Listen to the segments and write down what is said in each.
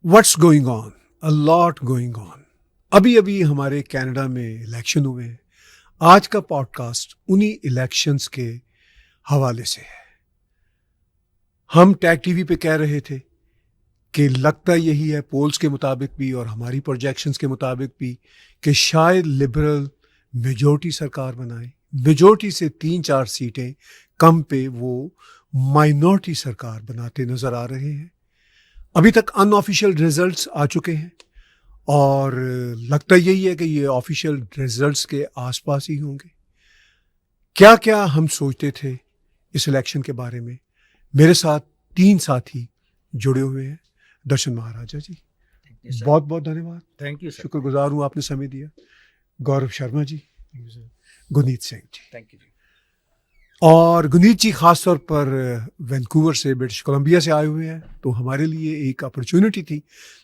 What's going on, a lot going on. अभी अभी हमारे कनाडा में इलेक्शन हुए हैं। आज का पॉडकास्ट उन्हीं इलेक्शंस के हवाले से है। हम टैग टीवी पे कह रहे थे कि लगता यही है, पोल्स के मुताबिक भी और हमारी प्रोजेक्शंस के मुताबिक भी, कि शायद लिबरल मेजॉरिटी सरकार बनाए। मेजॉरिटी से 3-4 सीटें कम पे वो माइनॉरिटी सरकार बनाते नजर आ रहे हैं। अभी तक अनऑफिशियल रिजल्ट्स आ चुके हैं और लगता यही है कि ये ऑफिशियल रिजल्ट्स के आसपास ही होंगे। क्या क्या हम सोचते थे इस इलेक्शन के बारे में, मेरे साथ 3 साथी जुड़े हुए हैं। दर्शन महाराजा जी, बहुत बहुत धन्यवाद। Thank you sir. शुक्रगुजार हूँ आपने समय दिया। गौरव शर्मा जी, गुनीत सिंह जी। थैंक यू जी। और गुनीत जी खास तौर पर वैंकूवर से, ब्रिटिश कोलंबिया से आए हुए हैं, तो हमारे लिए एक अपॉर्चुनिटी थी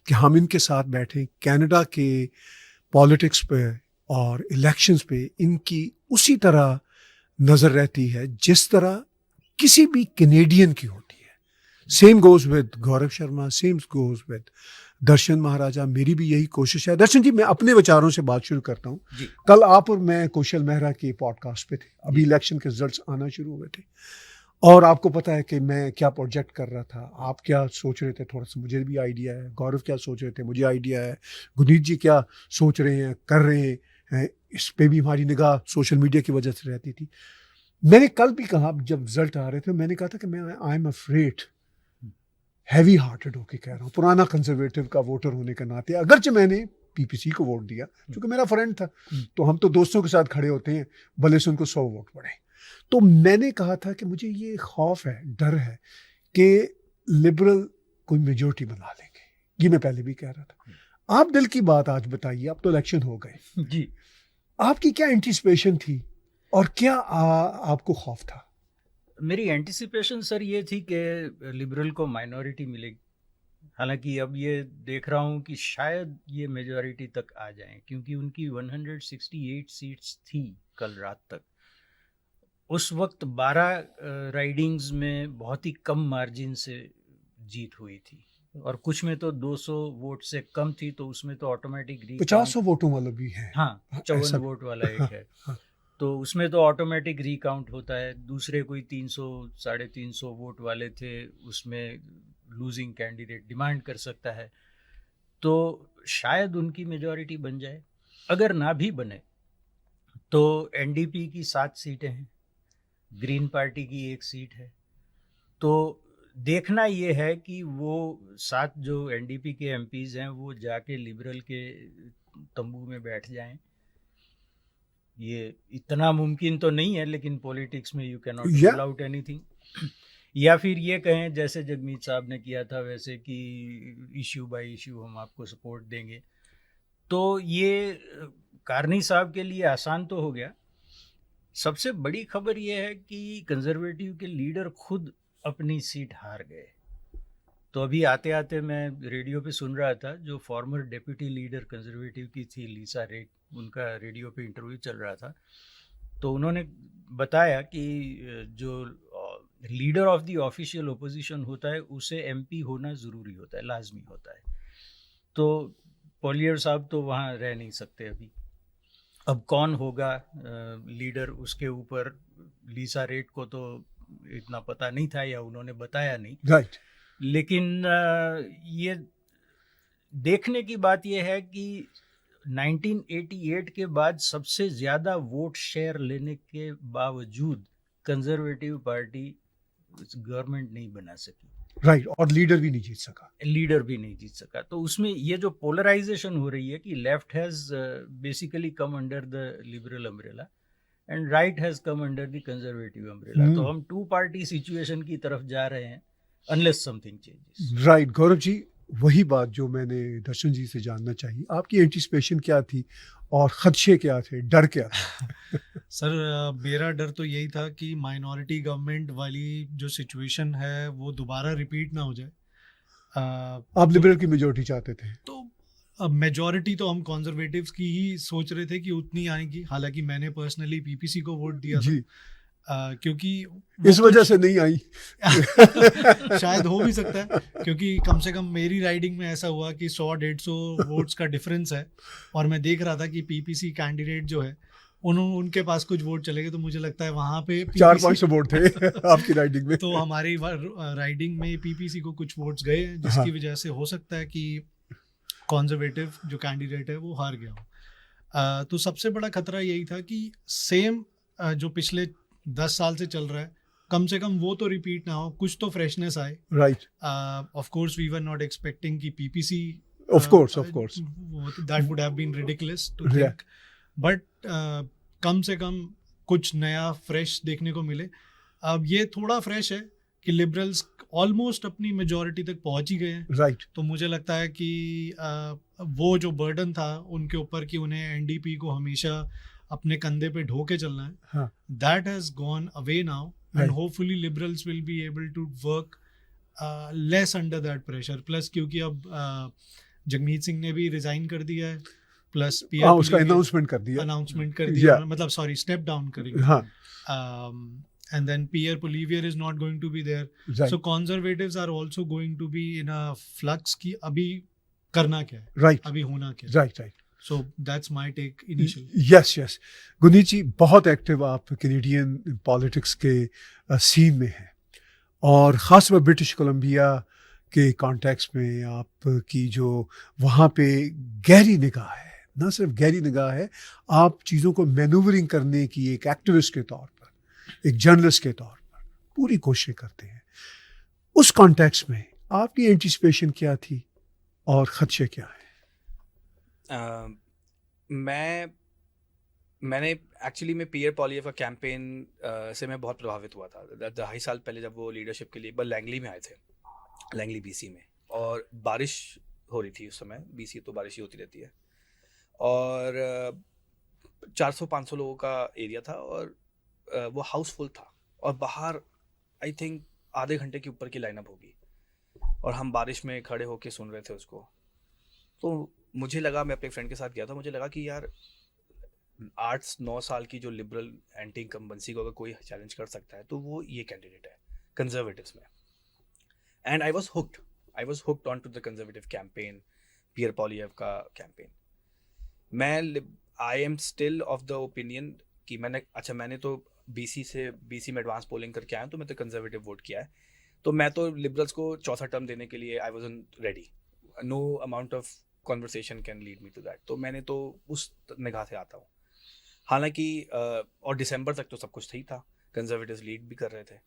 कि हम इनके साथ बैठें। कनाडा के पॉलिटिक्स पे और इलेक्शंस पे इनकी उसी तरह नज़र रहती है जिस तरह किसी भी कैनेडियन की होती है। Same goes with Gaurav Sharma, same goes with Darshan Maharaja. मेरी भी यही कोशिश है। दर्शन जी, मैं अपने विचारों से बात शुरू करता हूँ। कल आप और मैं कौशल मेहरा के पॉडकास्ट पे थे, अभी इलेक्शन के रिजल्ट्स आना शुरू हुए थे, और आपको पता है कि मैं क्या प्रोजेक्ट कर रहा था, आप क्या सोच रहे थे, थोड़ा सा मुझे भी आइडिया है। गौरव क्या सोच रहे थे, मुझे आइडिया है। गुनीत जी क्या सोच रहे हैं, कर रहे हैं, इस पे भी हमारी निगाह सोशल मीडिया की वजह से रहती थी। मैंने कल भी कहा, जब रिजल्ट आ रहे थे, मैंने कहा था कि मैं I am afraid, heavy hearted होके कह रहा हूँ, पुराना कंजर्वेटिव का वोटर होने के नाते, अगरचे मैंने पीपीसी को वोट दिया क्योंकि मेरा फ्रेंड था, तो हम तो दोस्तों के साथ खड़े होते हैं, भले से उनको 100 वोट पड़े। तो मैंने कहा था कि मुझे ये खौफ है, डर है कि लिबरल कोई मेजॉरिटी बना लेंगे। ये मैं पहले भी कह रहा था। आप दिल की बात आज बताइए, अब तो इलेक्शन हो गए जी, आपकी क्या एंटिसिपेशन थी और क्या आपको खौफ था? मेरी एंटिसिपेशन सर ये थी कि लिबरल को माइनॉरिटी मिलेगी। हालांकि अब ये देख रहा हूँ कि शायद ये मेजॉरिटी तक आ जाएं, क्योंकि उनकी 168 सीट्स थी कल रात तक। उस वक्त 12 राइडिंग्स में बहुत ही कम मार्जिन से जीत हुई थी, और कुछ में तो 200 वोट से कम थी, तो उसमें तो ऑटोमेटिक 50 वोटों वाला भी है। हाँ, 54 वोट वाला एक है। तो उसमें तो ऑटोमेटिक रिकाउंट होता है। दूसरे कोई 300 350 वोट वाले थे, उसमें लूजिंग कैंडिडेट डिमांड कर सकता है। तो शायद उनकी मेजॉरिटी बन जाए। अगर ना भी बने तो एनडीपी की 7 सीटें हैं, ग्रीन पार्टी की 1 सीट है। तो देखना ये है कि वो 7 जो एनडीपी के एमपीज हैं वो जाके लिबरल के तंबू में बैठ जाएं। ये इतना मुमकिन तो नहीं है, लेकिन पॉलिटिक्स में you can not rule out anything. या फिर ये कहें जैसे जगमीत साहब ने किया था वैसे कि इश्यू बाय इश्यू हम आपको सपोर्ट देंगे। तो ये कार्नी साहब के लिए आसान तो हो गया। सबसे बड़ी खबर ये है कि कंजर्वेटिव के लीडर खुद अपनी सीट हार गए। तो अभी आते आते मैं रेडियो पे सुन रहा था, जो फॉर्मर डेप्यूटी लीडर कंजर्वेटिव की थी लिसा रेड, उनका रेडियो पे इंटरव्यू चल रहा था। तो उन्होंने बताया कि जो leader of the official opposition होता है उसे एमपी होना ज़रूरी होता है, लाजमी होता है। तो पॉलियर साहब तो वहाँ रह नहीं सकते अभी। अब कौन होगा लीडर, उसके ऊपर लिसा रेड को तो इतना पता नहीं था या उन्होंने बताया नहीं। राइट। लेकिन ये देखने की बात यह है कि 1988 के बाद सबसे ज़्यादा वोट शेयर लेने के बावजूद कंजर्वेटिव पार्टी गवर्नमेंट नहीं बना सकी। राइट, और लीडर भी नहीं जीत सका। तो उसमें ये जो पोलराइजेशन हो रही है कि left has basically come under the liberal umbrella and right has come under the conservative umbrella. तो हम 2 पार्टी सिचुएशन की तरफ जा रहे हैं unless something changes. Right. Gaurav ji, वही बात जो मैंने दर्शन जी से जानना चाहिए, आपकी एंटिसिपेशन क्या थी और खदशे क्या थे, डर क्या था? सर मेरा डर तो यही था कि माइनॉरिटी गवर्नमेंट वाली जो सिचुएशन है वो दोबारा रिपीट ना हो जाए। आप लिबरल की मेजॉरिटी चाहते थे? तो अब मेजॉरिटी तो हम कॉन्जर्वेटिव्स की ही सोच रहे थे कि उतनी आएगी। हालांकि मैंने पर्सनली पीपीसी को वोट दिया जी। था। क्योंकि इस वजह से नहीं आई। शायद हो भी सकता है, क्योंकि कम से कम मेरी राइडिंग में ऐसा हुआ कि 100-150 वोट्स का डिफरेंस है, और मैं देख रहा था कि पीपीसी कैंडिडेट जो है उनके पास कुछ वोट चले गए, तो मुझे लगता है वहाँ पे 400-500 वोट थे आपकी राइडिंग में। तो हमारी राइडिंग में पीपीसी को कुछ वोट्स गए हैं, जिसकी वजह से हो सकता है कि कॉन्जर्वेटिव जो कैंडिडेट है वो हार गया हो। तो सबसे बड़ा खतरा यही था कि सेम जो पिछले 10 साल से चल रहा है, कम से कम वो तो रिपीट ना हो, कुछ तो फ्रेशनेस आए। Right, of course we were not expecting कि PPC, of course that would have been ridiculous to think, but कम से कम कुछ नया फ्रेश देखने को मिले। अब ये थोड़ा फ्रेश है कि लिबरल्स ऑलमोस्ट अपनी मेजॉरिटी तक पहुंच ही गए हैं। राइट, तो मुझे लगता है कि वो जो बर्डन था उनके ऊपर कि उन्हें एनडीपी को हमेशा अपने कंधे पे ढो के चलना है, that has gone away now, and hopefully liberals will be able to work less under that pressure. Plus क्योंकि अब जगमीत सिंह ने भी रिजाइन कर दिया है, प्लस उसका अनाउंसमेंट कर दिया, मतलब सॉरी स्टेप डाउन करेंगे, and then Pierre Poilievre is not going to be there. Right. So conservatives are also going to be in a flux कि अभी करना क्या है, right, अभी होना क्या है। right, right. So that's my take initially. Yes, yes. Guneet जी बहुत एक्टिव आप कैनेडियन पॉलिटिक्स के सीन में हैं, और ख़ासकर ब्रिटिश कोलंबिया के कॉन्टेक्स्ट में आपकी जो वहाँ पे गहरी निगाह है, ना सिर्फ गहरी निगाह है, आप चीज़ों को मैनूवरिंग करने की एक एक्टिविस्ट के तौर पर, एक जर्नलिस्ट के तौर पर पूरी कोशिश करते हैं। उस कॉन्टेक्स्ट में आपकी एंटिसिपेशन क्या थी और खदशे क्या है? मैंने एक्चुअली में पियर पॉलिएव का कैंपेन से मैं बहुत प्रभावित हुआ था 2.5 साल पहले, जब वो लीडरशिप के लिए एक बार लैंगली में आए थे, लैंगली बीसी में, और बारिश हो रही थी उस समय, बीसी तो बारिश ही होती रहती है, और 400-500 लोगों का एरिया था, और वो हाउसफुल था, और बाहर आई थिंक आधे घंटे के ऊपर की लाइनअप होगी, और हम बारिश में खड़े होके सुन रहे थे उसको। तो मुझे लगा, मैं अपने फ्रेंड के साथ गया था, मुझे लगा कि यार 8-9 साल की जो लिबरल एंटी इनकम्बेंसी को अगर कोई चैलेंज कर सकता है तो वो ये कैंडिडेट है कंजर्वेटिव्स में। And I was hooked on to the conservative campaign, Pierre Poilievre का campaign. I am still of the opinion कि मैंने तो बीसी में एडवांस पोलिंग करके आया, तो मैं तो कंजर्वेटिव वोट किया है, तो मैं तो लिबरल्स को चौथा टर्म देने के लिए I wasn't ready, no amount of conversation can lead me to that. तो मैंने तो उस निगाह से आता हूँ, हालांकि और दिसंबर तक तो सब कुछ ठीक था, कंजर्वेटिव्स लीड भी कर रहे थे,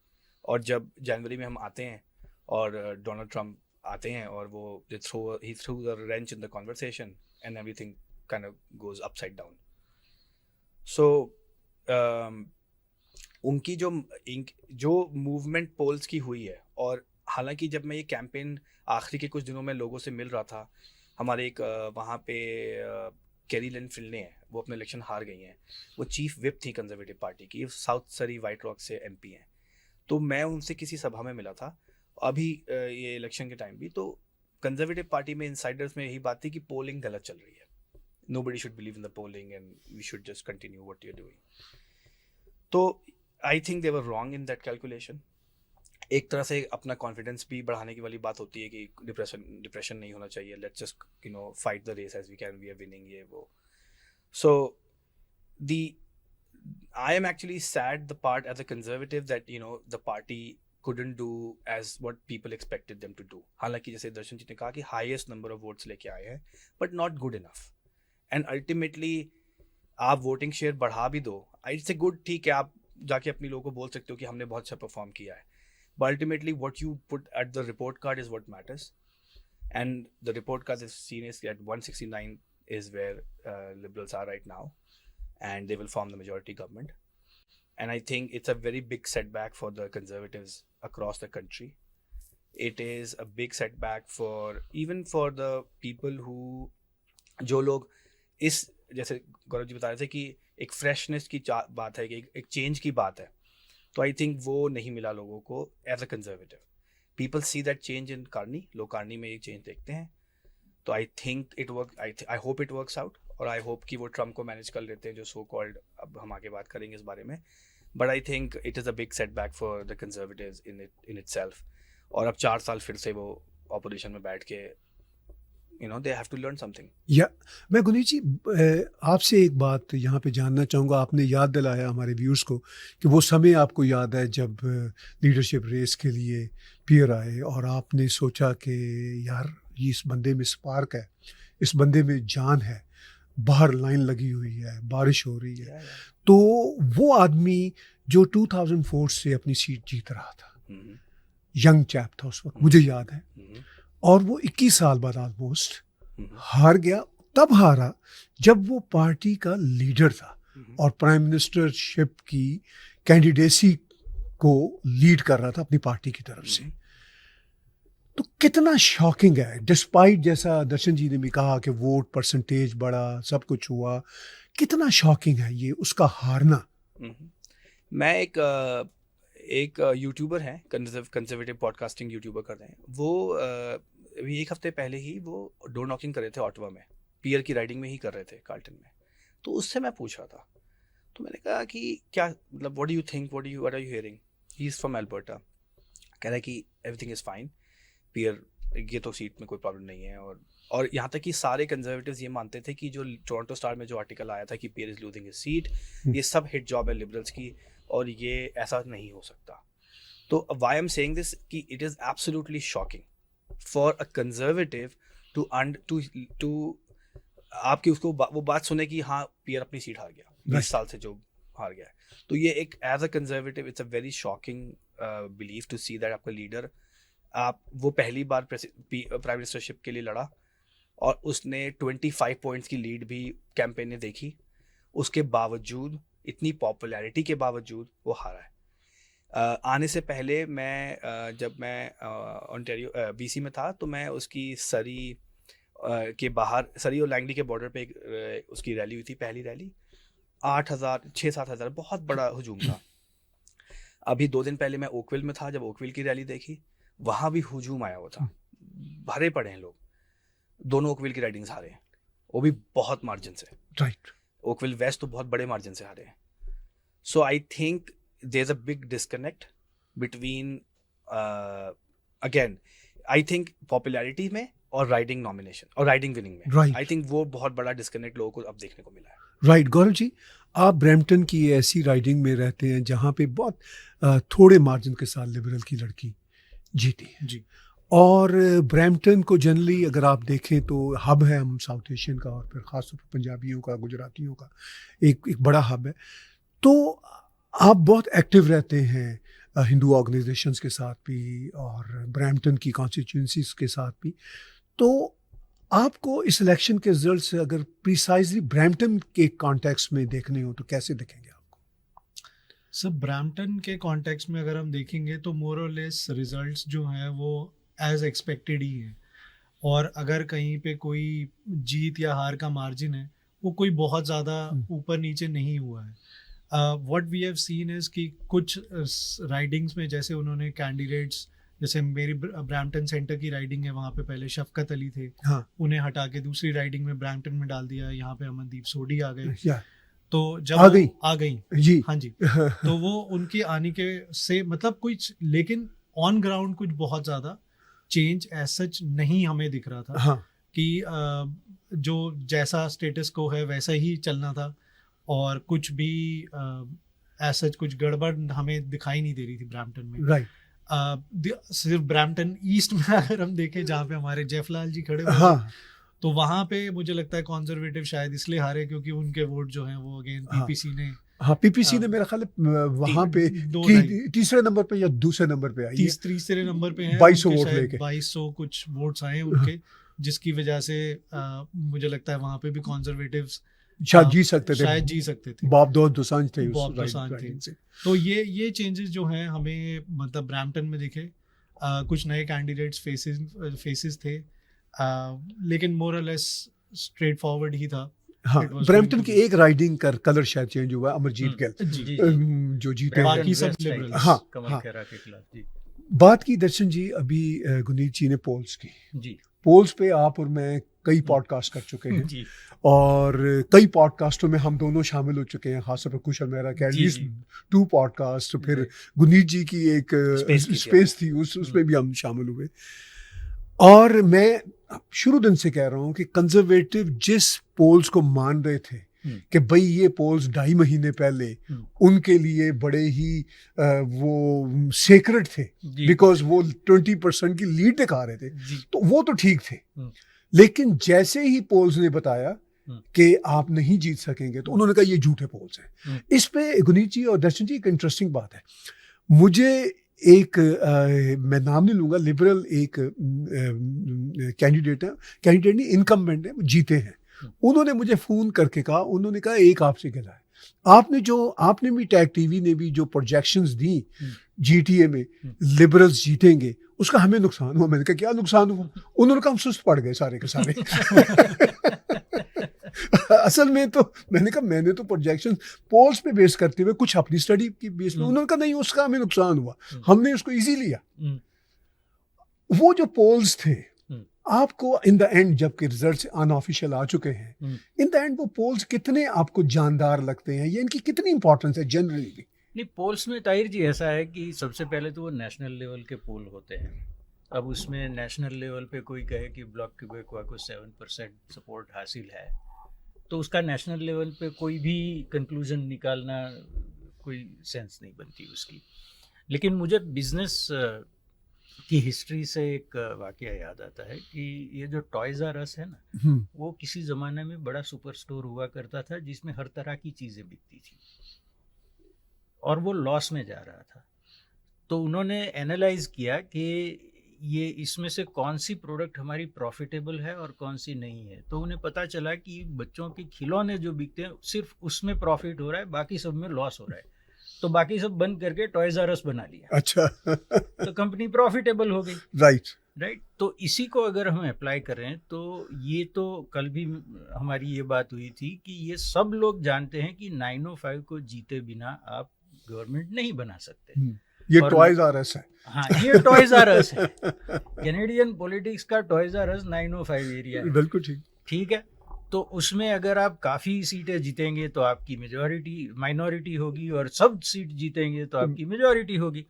और जब जनवरी में हम आते हैं और डोनाल्ड ट्रंप आते हैं और वो he threw the wrench in the conversation and everything kind of goes upside down. So उनकी जो मूवमेंट पोल्स की हुई है, और हालांकि जब मैं ये कैंपेन आखिरी के कुछ दिनों में लोगों से मिल रहा था, हमारे एक वहाँ पे कैरी लिन फिल्ने हैं, वो अपने इलेक्शन हार गई हैं, वो चीफ विप थी कंजर्वेटिव पार्टी की, साउथ सरी वाइट रॉक से एमपी हैं, तो मैं उनसे किसी सभा में मिला था अभी ये इलेक्शन के टाइम भी, तो कंजर्वेटिव पार्टी में इनसाइडर्स में यही बात थी कि पोलिंग गलत चल रही है, nobody should believe in the polling and we should just continue what you're doing. तो I think they were wrong in that calculation. एक तरह से अपना कॉन्फिडेंस भी बढ़ाने की वाली बात होती है कि डिप्रेशन नहीं होना चाहिए, let's just fight the race as we can, we are winning, ये वो. So I am actually sad the part as a conservative that the party couldn't do as what people expected them to do. हालांकि जैसे दर्शन जी ने कहा कि highest number of votes लेके आए हैं, but not good enough. And ultimately आप voting share बढ़ा भी दो, इट्स ए गुड, ठीक है, आप जाके अपनी लोगों को बोल सकते हो कि हमने बहुत अच्छा परफॉर्म किया है, but ultimately what you put at the report card is what matters, and the report card is seen is at 169 is where liberals are right now, and they will form the majority government, and I think it's a very big setback for the conservatives across the country. It is a big setback for even for the people who, जो लोग इस, जैसे गौरव जी बता रहे थे कि एक freshness की बात है, कि एक चेंज की बात है, तो आई थिंक वो नहीं मिला लोगों को as a conservative. People see that change in Carney, लोग कार्नी में ये चेंज देखते हैं, तो I think it work, I hope it works out, और आई होप कि वो ट्रम्प को मैनेज कर लेते हैं, जो सो कॉल्ड, अब हम आगे बात करेंगे इस बारे में, But I think it is a big setback for the Conservatives in itself. और अब 4 साल फिर से वो opposition में बैठ के they have to learn something. या मैं गुनीत जी आपसे एक बात यहाँ पे जानना चाहूँगा. आपने याद दिलाया हमारे व्यूअर्स को कि वो समय आपको याद है जब लीडरशिप रेस के लिए पीयर आए और आपने सोचा कि यार ये इस बंदे में स्पार्क है, इस बंदे में जान है, बाहर लाइन लगी हुई है, बारिश हो रही है. तो वो आदमी जो 2004 से अपनी सीट जीत रहा था, यंग चैप था उस वक्त, मुझे याद है, और वो 21 साल बाद ऑलमोस्ट हार गया. तब हारा जब वो पार्टी का लीडर था और प्राइम मिनिस्टरशिप की कैंडिडेसी को लीड कर रहा था अपनी पार्टी की तरफ से. तो कितना शॉकिंग है, डिस्पाइट जैसा दर्शन जी ने भी कहा कि वोट परसेंटेज बढ़ा, सब कुछ हुआ, कितना शॉकिंग है ये उसका हारना. मैं एक यूट्यूबर हैं, कंजर्वेटिव पॉडकास्टिंग यूट्यूबर कर रहे हैं, वो अभी एक हफ्ते पहले ही वो डोर नॉकिंग कर रहे थे ऑटवा में, पीयर की राइडिंग में ही कर रहे थे कार्ल्टन में. तो उससे मैं पूछ रहा था, तो मैंने कहा कि क्या मतलब what do you think, what are you hearing. He is from Alberta. कह रहा है कि एवरीथिंग इज़ फाइन, पीयर ये तो सीट में कोई प्रॉब्लम नहीं है. और यहाँ तक कि सारे कंजर्वेटिव्स ये मानते थे कि जो टोरंटो स्टार में जो आर्टिकल आया था कि peer is losing his seat, ये सब हिट जॉब है लिबरल्स की और ये ऐसा नहीं हो सकता. तो why I am saying this कि it is absolutely shocking for a conservative to आपकी उसको वो बात सुने कि हाँ पीयर अपनी सीट हार गया 20 साल से जो हार गया है. तो ये एक as a conservative it's a very shocking believe to see that आपका लीडर, आप वो पहली बार प्राइम मिनिस्टरशिप के लिए लड़ा और उसने 25 पॉइंट्स की लीड भी कैंपेन ने देखी, उसके बावजूद इतनी पॉपुलैरिटी के बावजूद वो हारा है. आने से पहले मैं जब मैं ओंटारियो बीसी में था तो मैं उसकी सरी के बाहर, सरी और लैंगली के बॉर्डर पे उसकी रैली हुई थी, पहली रैली. 6,000-7,000 बहुत बड़ा हुजूम था. अभी 2 दिन पहले मैं ओकविल में था, जब ओकविल की रैली देखी वहाँ भी हुजूम आया हुआ था, भरे पड़े हैं लोग. दोनों ओकविल की राइडिंग्स हारे हैं, वो भी बहुत मार्जिन से. राइट. ओकविल वेस्ट तो बहुत बड़े मार्जिन से हारे हैं. So I think there is a big disconnect between again I think popularity में और राइडिंग नॉमिनेशन और राइडिंग विनिंग में. Right. आई थिंक वो बहुत बड़ा डिस्कनेक्ट लोगों को अब देखने को मिला है. राइट. गौरव जी, आप ब्रैम्पटन की ऐसी राइडिंग में रहते हैं जहाँ पे बहुत थोड़े मार्जिन के साथ लिबरल की लड़की जीती है जी. और ब्रैम्पटन को जनरली अगर आप देखें तो हब है हम साउथ एशियन का और फिर ख़ास तौर पर पंजाबियों का, गुजरातियों का एक बड़ा हब है. तो आप बहुत एक्टिव रहते हैं हिंदू ऑर्गेनाइजेशंस के साथ भी और ब्रैम्पटन की कॉन्स्टिट्यूंसीज के साथ भी. तो आपको इस इलेक्शन के रिजल्ट से अगर प्रिसाइजली ब्रैम्पटन के कॉन्टेक्स्ट में देखने हो तो कैसे दिखेंगे आपको? सब ब्रैम्पटन के कॉन्टेक्स्ट में अगर हम देखेंगे तो मोर और लेस रिजल्ट्स जो हैं वो एज एक्सपेक्टेड ही हैं. और अगर कहीं पे कोई जीत या हार का मार्जिन है वो कोई बहुत ज़्यादा ऊपर नीचे नहीं हुआ है. What we have seen is कि कुछ राइडिंग्स में जैसे उन्होंने कैंडिडेट्स, जैसे मेरी ब्रैम्पटन सेंटर की राइडिंग है, वहाँ पे पहले शफकत अली थे, हाँ. उन्हें हटा के दूसरी राइडिंग में ब्रैम्पटन में डाल दिया. यहाँ पे अमनदीप सोडी आ गए. या तो जब आ गई जी. हाँ जी. तो वो उनके आने के से मतलब कुछ, लेकिन ऑन ग्राउंड कुछ बहुत ज़्यादा चेंज एज सच नहीं हमें दिख रहा था. हाँ. कि जो जैसा स्टेटस को है वैसा ही चलना था और कुछ भी एज सच कुछ गड़बड़ हमें दिखाई नहीं दे रही थी ब्रैम्पटन में. राइट. सिर्फ ब्रैम्पटन ईस्ट में अगर हम देखें जहाँ पे हमारे जेफलाल जी खड़े हुए हाँ. तो वहाँ पे मुझे लगता है कॉन्जर्वेटिव शायद इसलिए हारे क्योंकि उनके वोट जो हैं वो अगेन पीपीसी ने हाँ पीपीसी ने मेरा ख्याल है वहाँ पे तीसरे नंबर पे या दूसरे नंबर पे आई है. तीसरे नंबर पे हैं. 2200 वोट लेके 2200 कुछ वोट्स आए उनके, जिसकी वजह से मुझे लगता है वहाँ पे भी कॉन्जर्वेटिव्स शायद जी सकते थे. बॉब दोसांझ थे. तो ये चेंजेस जो हैं हमें मतलब ब्रैम्पटन में दिखे. कुछ नए कैंडिडेट्स फेसेस थे, लेकिन मोर और लेस स्ट्रेट फॉरवर्ड ही था. हाँ. ब्रैम्पटन की एक राइडिंग का कलर शायद चेंज हुआ, अमरजीत गिल जो जीते, बाकी सब लिबरल. हाँ. कमल खेरा के खिलाफ. जी. बात की दर्शन जी अभी गुनीत जी ने पोल्स की. जी. पोल्स पे आप और मैं कई पॉडकास्ट कर चुके हैं जी और कई पॉडकास्टों में हम दोनों शामिल हो चुके हैं, खासतौर पर कुशल मेहरा के जी, एटलीस्ट जी। 2 पॉडकास्ट, फिर गुनीत जी की एक Space की थी स्पेस थी, उसमें भी हम शामिल हुए। और मैं शुरू दिन से कह रहा हूँ कि कंजर्वेटिव जिस पोल्स को मान रहे थे कि भाई ये पोल्स 2.5 महीने पहले उनके लिए बड़े ही वो सेक्रेट थे जी बिकॉज वो 20% की लीड दिखा रहे थे, जी तो वो तो ठीक थे। हम्म। लेकिन जैसे ही पोल्स ने बताया हम्म। कि आप नहीं जीत सकेंगे, तो उन्होंने कहा ये झूठे पोल्स हैं। हम्म। इस पे गुनीत जी और दर्शन जी एक इंटरेस्टिंग बात है। मुझे एक मैं नाम नहीं लूंगा, लिबरल एक कैंडिडेट नहीं इनकम्बेंट है, वो जीते हैं। उन्होंने मुझे फोन करके कहा, उन्होंने कहा एक आपसे गिला है, आपने भी टैग टीवी ने भी जो प्रोजेक्शंस दी जीटीए में लिबरल्स जीतेंगे, उसका हमें नुकसान हुआ। मैंने कहा क्या नुकसान हुआ? उन्होंने कहा हम सुस्त पड़ गए सारे के सारे। असल में तो मैंने तो प्रोजेक्शन पोल्स पे बेस करते हुए कुछ अपनी स्टडी की बेस पे, उन्होंने कहा नहीं उसका हमें नुकसान हुआ, हमने उसको इजी लिया। वो जो पोल्स थे, आपको इन द एंड जबकि रिजल्ट्स अनऑफिशियल आ चुके हैं, इन द एंड वो पोल्स कितने आपको जानदार लगते हैं, या इनकी कितनी इंपॉर्टेंस है जनरली? नहीं, पोल्स में ताहिर जी ऐसा है कि सबसे पहले तो वो नेशनल लेवल के पोल होते हैं। अब उसमें नेशनल लेवल पे कोई कहे कि ब्लॉक क्यूबेकवा को 7% सपोर्ट हासिल है, तो उसका नेशनल लेवल पे कोई भी कंक्लूजन निकालना कोई सेंस नहीं बनती उसकी। लेकिन मुझे बिजनेस की हिस्ट्री से एक वाकया याद आता है कि ये जो टॉयज़ आर अस है ना, वो किसी ज़माने में बड़ा सुपर स्टोर हुआ करता था जिसमें हर तरह की चीज़ें बिकती थी और वो लॉस में जा रहा था। तो उन्होंने एनालाइज किया कि ये इसमें से कौन सी प्रोडक्ट हमारी प्रॉफिटेबल है और कौन सी नहीं है। तो उन्हें पता चला कि बच्चों के खिलौने जो बिकते हैं सिर्फ उसमें प्रॉफिट हो रहा है, बाकी सब में लॉस हो रहा है। तो बाकी सब बंद करके टॉयज़ आर अस बना लिया। अच्छा। तो कंपनी प्रॉफिटेबल हो गई। राइट। तो इसी को अगर हम अप्लाई करें तो ये तो कल भी हमारी ये बात हुई थी कि ये सब लोग जानते हैं कि 905 को जीते बिना आप गवर्नमेंट नहीं बना सकते। ये टॉयज आर अस है। हाँ, ये टॉयज आर अस है। कैनेडियन पॉलिटिक्स का टॉयज आर अस 905 एरिया है। बिल्कुल ठीक है। तो उसमें अगर आप काफ़ी सीटें जीतेंगे तो आपकी माइनॉरिटी होगी, और सब सीट जीतेंगे तो आपकी मेजॉरिटी होगी।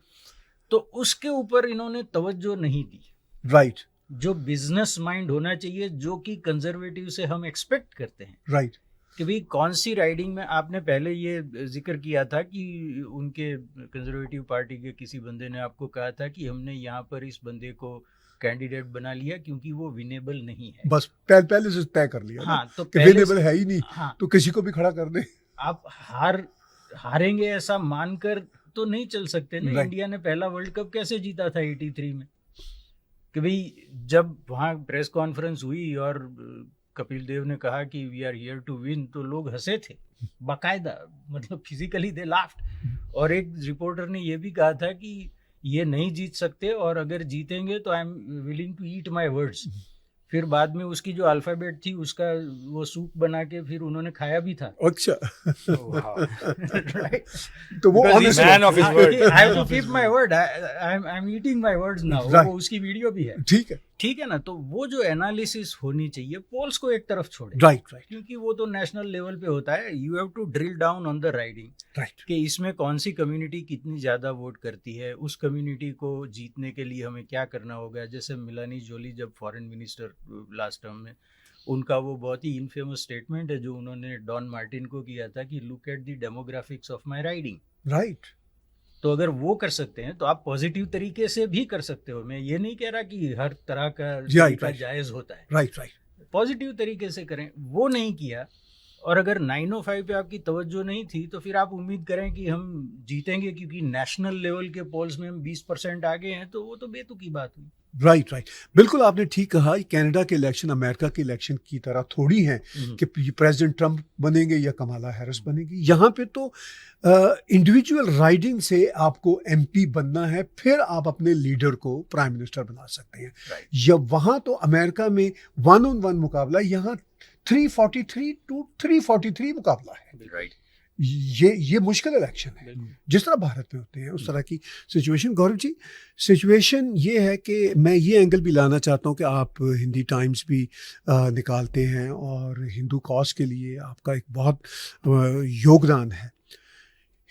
तो उसके ऊपर इन्होंने तवज्जो नहीं दी। राइट। जो बिजनेस माइंड होना चाहिए, जो कि कंजर्वेटिव से हम एक्सपेक्ट करते हैं। राइट। कि भाई कौन सी राइडिंग में, आपने पहले ये जिक्र किया था कि उनके कंजर्वेटिव पार्टी के किसी बंदे ने आपको कहा था कि हमने यहाँ पर इस बंदे को कैंडिडेट बना लिया क्योंकि वो विनेबल नहीं है। बस पहले से तय कर लिया। हाँ, तो विनेबल है ही नहीं। हाँ, तो किसी को भी खड़ा कर दे। आप हारेंगे ऐसा मानकर तो नहीं चल सकते ना। इंडिया ने पहला वर्ल्ड कप कैसे जीता था 83 में? कि भाई जब वहाँ प्रेस कॉन्फ्रेंस हुई और कपिल देव ने कहा कि we are here to win, तो लोग हंसे थे बाकायदा, मतलब फिजिकली दे लाफ्ड। और एक रिपोर्टर ने ये भी कहा था कि ये नहीं जीत सकते और अगर जीतेंगे तो I am willing to eat my words. फिर बाद में उसकी जो अल्फ़ाबेट थी उसका वो सूप बना के फिर उन्होंने खाया भी था। अच्छा। राइट। तो वो man of his word. I have to keep my word, I am eating my words now. वो उसकी वीडियो भी है। ठीक है ना। तो वो जो एनालिसिस होनी चाहिए, पोल्स को एक तरफ छोड़े। राइट। क्योंकि वो तो नेशनल लेवल पे होता है। You have to drill down on the riding. Right. कि इसमें कौन सी कम्युनिटी कितनी ज़्यादा वोट करती है, उस कम्युनिटी को जीतने के लिए हमें क्या करना होगा। जैसे मिलानी जोली जब फॉरेन मिनिस्टर लास्ट टर्म में, उनका वो बहुत ही इनफेमस स्टेटमेंट है जो उन्होंने डॉन मार्टिन को किया था कि look at the demographics of my riding. Right. तो अगर वो कर सकते हैं तो आप पॉजिटिव तरीके से भी कर सकते हो। मैं ये नहीं कह रहा कि हर तरह का जायज़ होता है। राइट। पॉजिटिव तरीके से करें, वो नहीं किया। और अगर 905 पे आपकी तवज्जो नहीं थी तो फिर आप उम्मीद करें कि हम जीतेंगे क्योंकि नेशनल लेवल के पोल्स में हम 20% आगे हैं, तो वो तो बेतुकी बात हुई। राइट। बिल्कुल आपने ठीक कहा। कनाडा के इलेक्शन अमेरिका के इलेक्शन की तरह थोड़ी हैं कि प्रेसिडेंट ट्रंप बनेंगे या कमाला हैरिस बनेगी। यहाँ पे तो इंडिविजुअल राइडिंग से आपको एमपी बनना है, फिर आप अपने लीडर को प्राइम मिनिस्टर बना सकते हैं। या वहाँ तो अमेरिका में 1-on-1 मुकाबला, यहाँ 343 to 343 मुकाबला है। राइट। ये मुश्किल इलेक्शन है, बिल्कुल। जिस तरह भारत में होते हैं उस तरह की सिचुएशन। गौरव जी, सिचुएशन ये है कि मैं ये एंगल भी लाना चाहता हूँ कि आप हिंदी टाइम्स भी निकालते हैं और हिंदू कॉज के लिए आपका एक बहुत योगदान है।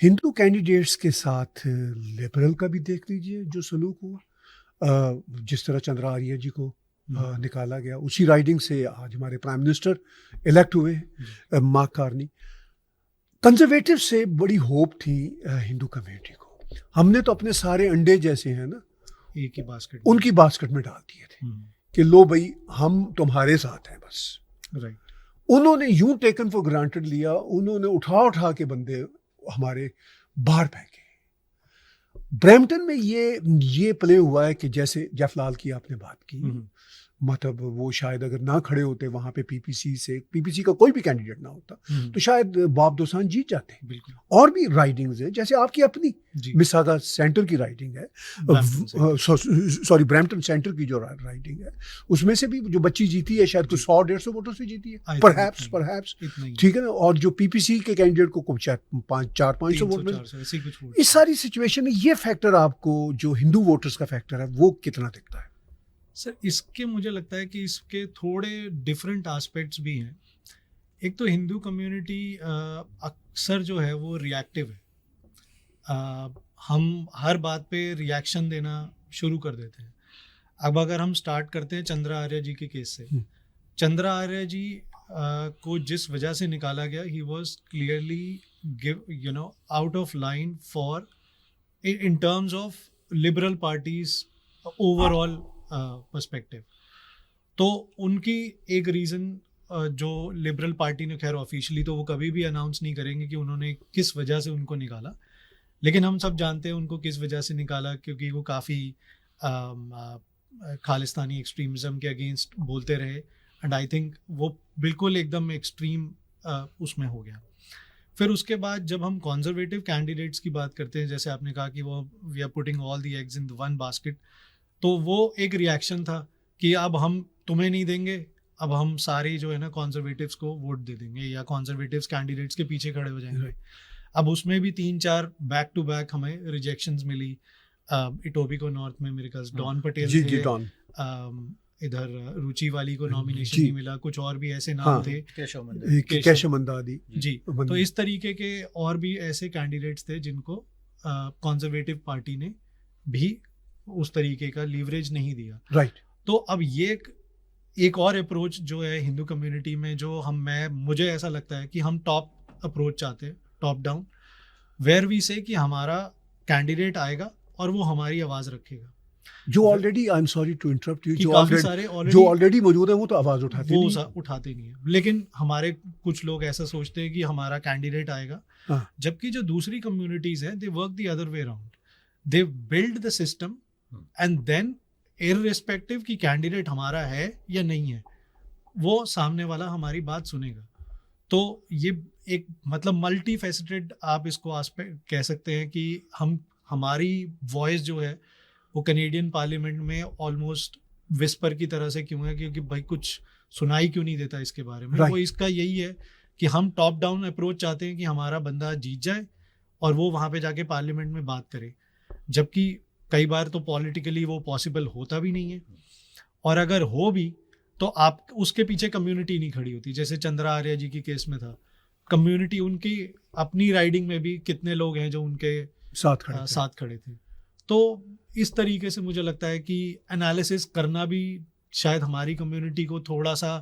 हिंदू कैंडिडेट्स के साथ लिबरल का भी देख लीजिए जो सलूक हुआ, जिस तरह चंद्रा आर्य जी को निकाला गया, उसी राइडिंग से आज हमारे प्राइम मिनिस्टर इलेक्ट हुए मार्क कार्नी। कंजर्वेटिव से बड़ी होप थी हिंदू कम्युनिटी को। हमने तो अपने सारे अंडे जैसे हैं ना एक ही बास्केट उनकी बास्केट में डाल दिए थे कि लो भाई हम तुम्हारे साथ हैं बस। राइट। उन्होंने यूं टेकन फॉर ग्रांटेड लिया, उन्होंने उठा के बंदे हमारे बाहर फेंके। ब्रैम्पटन में ये प्ले हुआ है कि जैसे जफलाल की आपने बात की, मतलब वो शायद अगर ना खड़े होते वहां पे पीपीसी का कोई भी कैंडिडेट ना होता तो शायद बॉब दोसान जीत जाते। बिल्कुल। और भी राइडिंग्स हैं, जैसे आपकी अपनी मिसागा सेंटर की राइडिंग है, सॉरी ब्रैम्पटन सेंटर की जो राइडिंग है उसमें से भी जो बच्ची जीती है शायद कुछ 100-150 वोटों से जीती है, परहैप्स, ठीक है ना। और जो पीपीसी के कैंडिडेट को शायद 400-500 वोट में। इस सारी सिचुएशन में ये फैक्टर आपको जो हिंदू वोटर्स का फैक्टर है वो कितना दिखता है? सर इसके मुझे लगता है कि इसके थोड़े डिफरेंट एस्पेक्ट्स भी हैं। एक तो हिंदू कम्युनिटी अक्सर जो है वो रिएक्टिव है। हम हर बात पे रिएक्शन देना शुरू कर देते हैं। अब अगर हम स्टार्ट करते हैं चंद्रा आर्य जी के केस से, चंद्रा आर्य जी को जिस वजह से निकाला गया, he was clearly out of line for in terms of liberal parties overall perspective। तो उनकी एक रीज़न जो लिबरल पार्टी ने, खैर ऑफिशियली तो वो कभी भी अनाउंस नहीं करेंगे कि उन्होंने किस वजह से उनको निकाला, लेकिन हम सब जानते हैं उनको किस वजह से निकाला, क्योंकि वो काफ़ी खालिस्तानी एक्सट्रीमिज़म के अगेंस्ट बोलते रहे। एंड आई थिंक वो बिल्कुल एकदम एक्सट्रीम उसमें हो गया। फिर उसके बाद जब हम कॉन्जर्वेटिव कैंडिडेट्स की बात करते हैं, जैसे आपने कहा कि वो we are putting all the eggs in one basket, तो वो एक रिएक्शन था कि अब हम तुम्हें नहीं देंगे, अब हम सारे जो है ना कॉन्जर्वेटिव्स को वोट दे देंगे या कॉन्जर्वेटिव्स कैंडिडेट्स के पीछे खड़े हो जाएंगे। अब उसमें भी 3-4 बैक टू बैक हमें रिजेक्शंस मिली। इटोबिको नॉर्थ में मेरे ख्याल डॉन पटेल थे, इधर रुचि वाली को नॉमिनेशन नहीं मिला, कुछ और भी ऐसे नाम थे, केशव मंदादी जी। तो इस तरीके के और भी ऐसे कैंडिडेट्स थे जिनको कंजर्वेटिव पार्टी ने भी उस तरीके का लीवरेज नहीं दिया। राइट। तो अब ये एक और अप्रोच जो है हिंदू कम्युनिटी में, जो मुझे ऐसा लगता है कि हम टॉप अप्रोच चाहते हैं, टॉप डाउन, वेयर वी से कि हमारा कैंडिडेट आएगा और वो हमारी आवाज़ रखेगा। जो already, I am sorry to interrupt you, जो ऑलरेडी मौजूद है वो तो आवाज़ उठाते नहीं है। लेकिन हमारे कुछ लोग ऐसा सोचते हैं कि हमारा कैंडिडेट आएगा, जबकि जो दूसरी कम्युनिटीज़ हैं, they work the other way around. They build the system and then irrespective कि कैंडिडेट हमारा है या नहीं है, वो सामने वाला हमारी बात सुनेगा। तो ये एक मतलब मल्टी फेसेटेड आप इसको एस्पेक्ट कह सकते हैं कि हमारी वॉइस जो है वो कैनेडियन पार्लियामेंट में ऑलमोस्ट विस्पर की तरह से क्यों है, क्योंकि भाई कुछ सुनाई क्यों नहीं देता इसके बारे में। वो इसका यही है कि हम टॉप डाउन अप्रोच चाहते हैं कि हमारा बंदा जीत जाए और वो वहाँ पे जाके पार्लियामेंट में बात करे, जबकि कई बार तो पॉलिटिकली वो पॉसिबल होता भी नहीं है, और अगर हो भी तो आप उसके पीछे कम्युनिटी नहीं खड़ी होती। जैसे चंद्रा आर्य जी की केस में था, कम्युनिटी उनकी अपनी राइडिंग में भी कितने लोग हैं जो उनके साथ खड़े थे। तो इस तरीके से मुझे लगता है कि एनालिसिस करना भी शायद हमारी कम्युनिटी को थोड़ा सा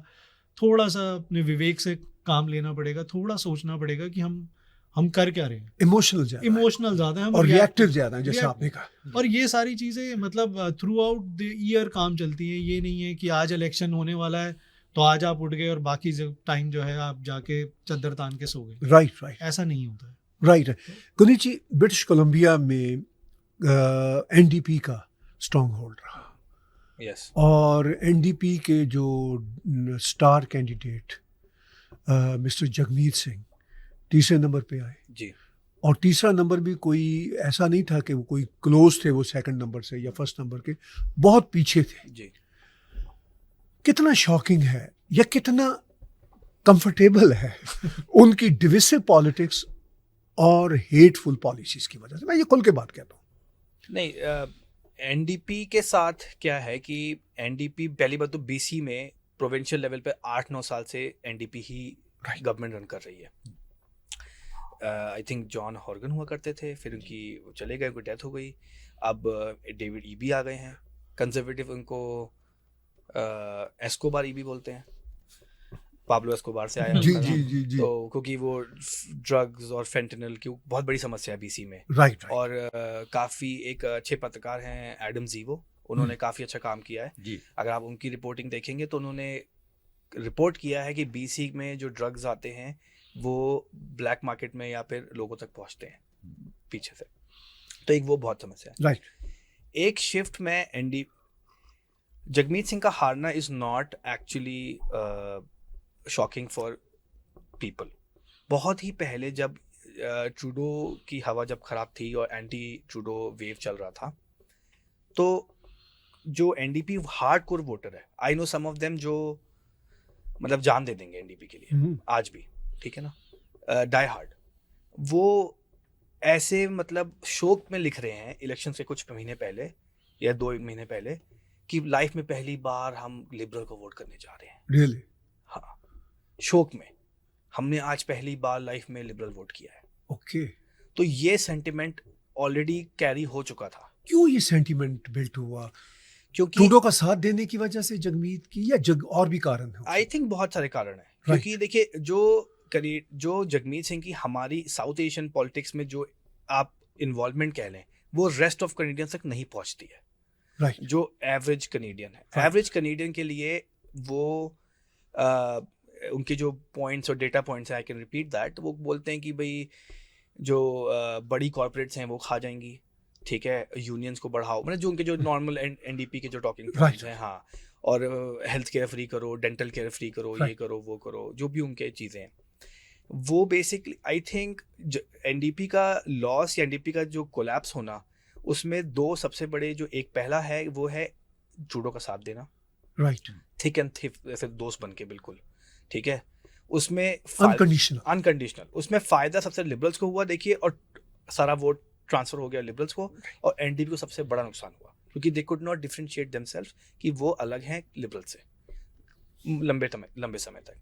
अपने विवेक से काम लेना पड़ेगा, थोड़ा सोचना पड़ेगा कि हम कर क्या रहे हैं। इमोशनल ज़्यादा है और रिएक्टिव ज़्यादा है, जैसे आपने कहा। और ये सारी चीज़ें मतलब थ्रू आउट द ईयर काम चलती हैं। ये नहीं है कि आज इलेक्शन होने वाला है तो आज आप उठ गए और बाकी टाइम जो है आप जाके चद्दर तान के सो गए। राइट। ऐसा नहीं होता है। राइट। गुनीत जी, ब्रिटिश कोलंबिया में एनडीपी का स्ट्रॉन्ग होल्ड रहा। यस। और एनडीपी के जो star candidate mister Jagmeet Singh तीसरे नंबर पे आए जी, और तीसरा नंबर भी कोई ऐसा नहीं था कि वो कोई क्लोज थे वो सेकंड नंबर से या फर्स्ट नंबर के, बहुत पीछे थे जी। कितना शॉकिंग है या कितना कंफर्टेबल है उनकी डिविसिव पॉलिटिक्स और हेटफुल पॉलिसीज की वजह से। मैं ये खुल के बात कहता हूँ। नहीं, एनडीपी के साथ क्या है कि एनडीपी पहली बात तो बीसी में प्रोविंशियल लेवल पे 8-9 साल से एनडीपी ही गवर्नमेंट रन कर रही है। आई थिंक जॉन हॉर्गन हुआ करते थे, फिर उनकी वो चले गए, उनकी डेथ हो गई। अब डेविड ईबी आ गए हैं, कंजर्वेटिव उनको एस्कोबार ईबी बोलते हैं, पाब्लो एस्कोबार से आया जी उनका जी नाम। जी जी, तो क्योंकि वो ड्रग्स और फेंटेनल की बहुत बड़ी समस्या है बीसी में। राइट। और काफ़ी एक अच्छे पत्रकार हैं एडम जीवो, उन्होंने काफ़ी अच्छा काम किया है। जी। अगर आप उनकी रिपोर्टिंग देखेंगे तो उन्होंने रिपोर्ट किया है कि बीसी में जो ड्रग्स आते हैं वो ब्लैक मार्केट में या फिर लोगों तक पहुंचते हैं पीछे से। तो एक वो बहुत समस्या है। राइट। एक शिफ्ट में एनडी जगमीत सिंह का हारना is not actually shocking for people. बहुत ही पहले जब ट्रूडो की हवा जब खराब थी और एंटी ट्रूडो वेव चल रहा था, तो जो एनडीपी हार्डकोर वोटर है, I know some of them जो मतलब जान दे देंगे एनडीपी के लिए आज भी, ठीक है ना, डाई हार्ड, वो ऐसे मतलब शोक में लिख रहे हैं इलेक्शन से कुछ महीने पहले या 2 महीने पहले कि लाइफ में पहली बार हम लिबरल को वोट करने जा रहे हैं। रियली? हाँ, शोक में हमने आज पहली बार लाइफ में लिबरल वोट किया है। ओके। तो ये सेंटिमेंट ऑलरेडी कैरी हो चुका था। क्यों ये सेंटिमेंट बिल्ट हुआ? क्योंकि ट्रूडो का साथ देने की वजह से जगमीत की, या और भी कारण है? आई थिंक बहुत सारे कारण हैं। क्योंकि देखिए जो जगमीत सिंह की हमारी साउथ एशियन पॉलिटिक्स में जो आप इन्वॉल्वमेंट कह लें, वो रेस्ट ऑफ कनेडियंस तक नहीं पहुंचती है। राइट। जो एवरेज कनेडियन है, एवरेज कनेडियन के लिए वो उनके जो पॉइंट्स और डेटा पॉइंट्स हैं, आई कैन रिपीट दैट, वो बोलते हैं कि भाई जो बड़ी कॉर्पोरेट्स हैं वो खा जाएंगी, ठीक है, यूनियंस को बढ़ाओ, मतलब जो उनके जो नॉर्मल एनडीपी के जो टॉकिंग पॉइंट्स हैं, हाँ, और हेल्थ केयर फ्री करो, डेंटल केयर फ्री करो, ये करो वो करो, जो भी उनके चीज़ें हैं, वो बेसिकली आई थिंक एनडीपी का लॉस या एनडीपी का जो कोलैप्स होना, उसमें 2 सबसे बड़े जो एक पहला है वो है ट्रूडो का साथ देना, राइट, थिक एंड थिक, ऐसे दोस्त बन के बिल्कुल, ठीक है, उसमें अनकंडीशनल, उसमें फायदा सबसे लिबरल्स को हुआ, देखिए, और सारा वोट ट्रांसफर हो गया लिबरल्स को, और एनडीपी को सबसे बड़ा नुकसान हुआ क्योंकि they could not differentiate themselves कि वो अलग हैं लिबरल से लंबे समय तक।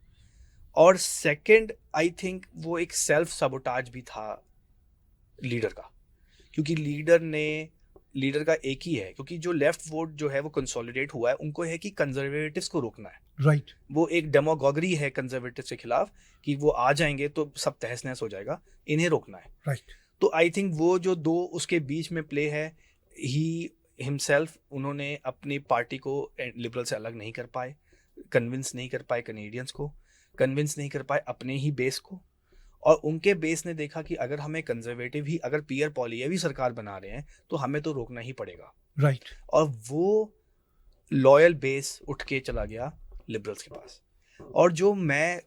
और सेकंड, आई थिंक वो एक सेल्फ सबोटाज भी था लीडर का, क्योंकि लीडर का एक ही है, क्योंकि जो लेफ्ट वोट जो है वो कंसोलिडेट हुआ है, उनको है कि कंजर्वेटिव्स को रोकना है। राइट। वो एक डेमोगोगरी है कंजर्वेटिव्स के खिलाफ कि वो आ जाएंगे तो सब तहस नहस हो जाएगा, इन्हें रोकना है। राइट। तो आई थिंक वो जो 2 उसके बीच में प्ले है, ही हिमसेल्फ, उन्होंने अपनी पार्टी को लिबरल से अलग नहीं कर पाए, कन्विंस नहीं कर पाए कनेडियंस को, कन्विंस नहीं कर पाए अपने ही बेस को, और उनके बेस ने देखा कि अगर हमें कंजर्वेटिव ही, अगर पियर पॉलिएवी सरकार बना रहे हैं तो हमें तो रोकना ही पड़ेगा। राइट। और वो लॉयल बेस उठ के चला गया लिबरल्स के पास। और जो मैं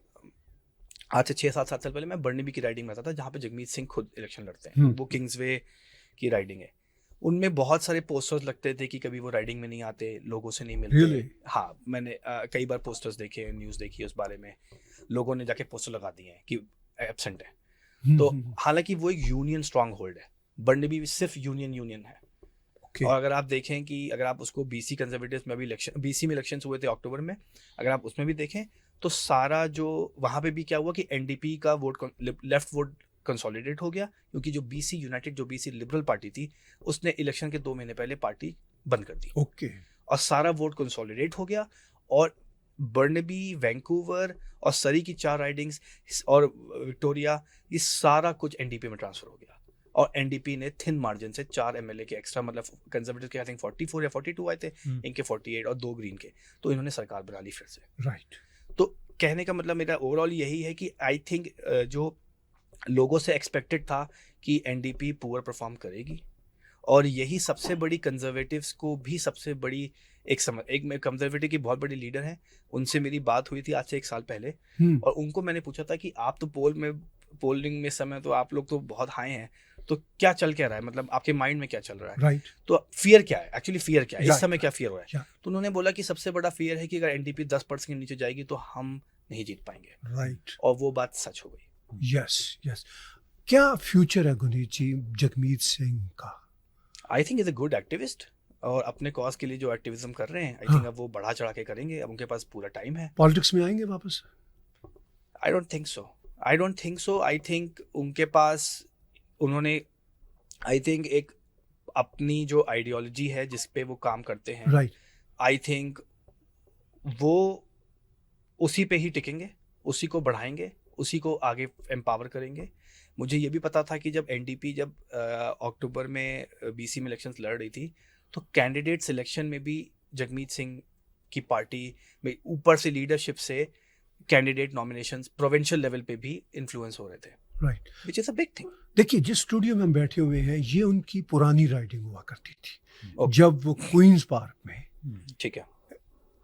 आज से 6-7 साल पहले मैं बर्नबी की राइडिंग में आता था, जहाँ पे जगमीत सिंह खुद इलेक्शन लड़ते हैं, वो किंग्सवे की राइडिंग है, उनमें बहुत सारे पोस्टर्स लगते थे कि कभी वो राइडिंग में नहीं आते, लोगों से नहीं मिलते। Really? हाँ, मैंने कई बार पोस्टर्स देखे, न्यूज़ देखी उस बारे में, लोगों ने जाके पोस्टर लगा दिए हैं कि एब्सेंट है। तो हालांकि वो एक यूनियन स्ट्रांग होल्ड है, बर्नबी सिर्फ यूनियन है। Okay. और अगर आप देखें कि अगर आप उसको बीसी कंजर्वेटिव्स में भी बीसी में इलेक्शंस हुए थे अक्टूबर में, अगर आप उसमें भी देखें तो सारा जो वहाँ पे भी क्या हुआ कि एनडीपी का वोट, लेफ्ट वोट कंसोलिडेट हो गया, क्योंकि जो बीसी यूनाइटेड, जो बीसी लिबरल पार्टी थी, उसने इलेक्शन के 2 महीने पहले पार्टी बंद कर दी। ओके। और सारा वोट कंसोलिडेट हो गया, और बर्नबी, वैंकूवर और सरी की 4 राइडिंग्स और विक्टोरिया, ये सारा कुछ एनडीपी में ट्रांसफर हो गया। और एनडीपी ने थिन मार्जिन से 4 एमएलए के एक्स्ट्रा, मतलब कंजर्वेटिव के आई थिंक 44 या 42 आए थे, इनके 48 और 2 ग्रीन के, तो इन्होंने सरकार बना ली फिर से। राइट। तो कहने का मतलब मेरा ओवरऑल यही है कि आई थिंक जो लोगों से एक्सपेक्टेड था कि एनडीपी पुअर परफॉर्म करेगी, और यही सबसे बड़ी कंजर्वेटिव्स को भी सबसे बड़ी एक मैं कंजर्वेटिव की बहुत बड़ी लीडर हैं, उनसे मेरी बात हुई थी आज से 1 साल पहले, और उनको मैंने पूछा था कि आप तो पोलिंग में समय तो आप लोग तो बहुत हाई हैं, तो क्या चल क्या रहा है, मतलब आपके माइंड में क्या चल रहा है, राइट। तो फियर क्या है, एक्चुअली फियर क्या है, इस समय क्या फियर हो रहा है। Yeah. तो उन्होंने बोला कि सबसे बड़ा फियर है कि अगर एनडीपी 10% के नीचे जाएगी तो हम नहीं जीत पाएंगे। राइट। और वो बात सच हो गई। Yes, yes. क्या फ्यूचर है गुनीत जी जगमीत सिंह का? I think is a good activist, और अपने कॉज के लिए जो एक्टिविज्म कर रहे हैं आई हाँ। थिंक अब वो बढ़ा चढ़ा के करेंगे, अब उनके पास पूरा टाइम है। पॉलिटिक्स में आएंगे वापस? I don't think so, I don't think so. I think उनके पास, उन्होंने आई थिंक एक अपनी जो आइडियोलॉजी है जिस पे वो काम करते हैं, राइट। आई थिंक वो उसी पे ही टिकेंगे, उसी को बढ़ाएंगे, उसी को आगे एम्पावर करेंगे। मुझे ये भी पता था कि जब एनडीपी जब अक्टूबर में बीसी में इलेक्शंस लड़ रही थी, तो कैंडिडेट सिलेक्शन में भी जगमीत सिंह की पार्टी में ऊपर से लीडरशिप से कैंडिडेट नॉमिनेशंस प्रोविंशियल लेवल पे भी इन्फ्लुएंस हो रहे थे, right. Which is a big thing. देखिए जिस स्टूडियो में हम बैठे हुए हैं ये उनकी पुरानी राइडिंग हुआ करती थी, Okay. जब वो क्वींस पार्क में ठीक है,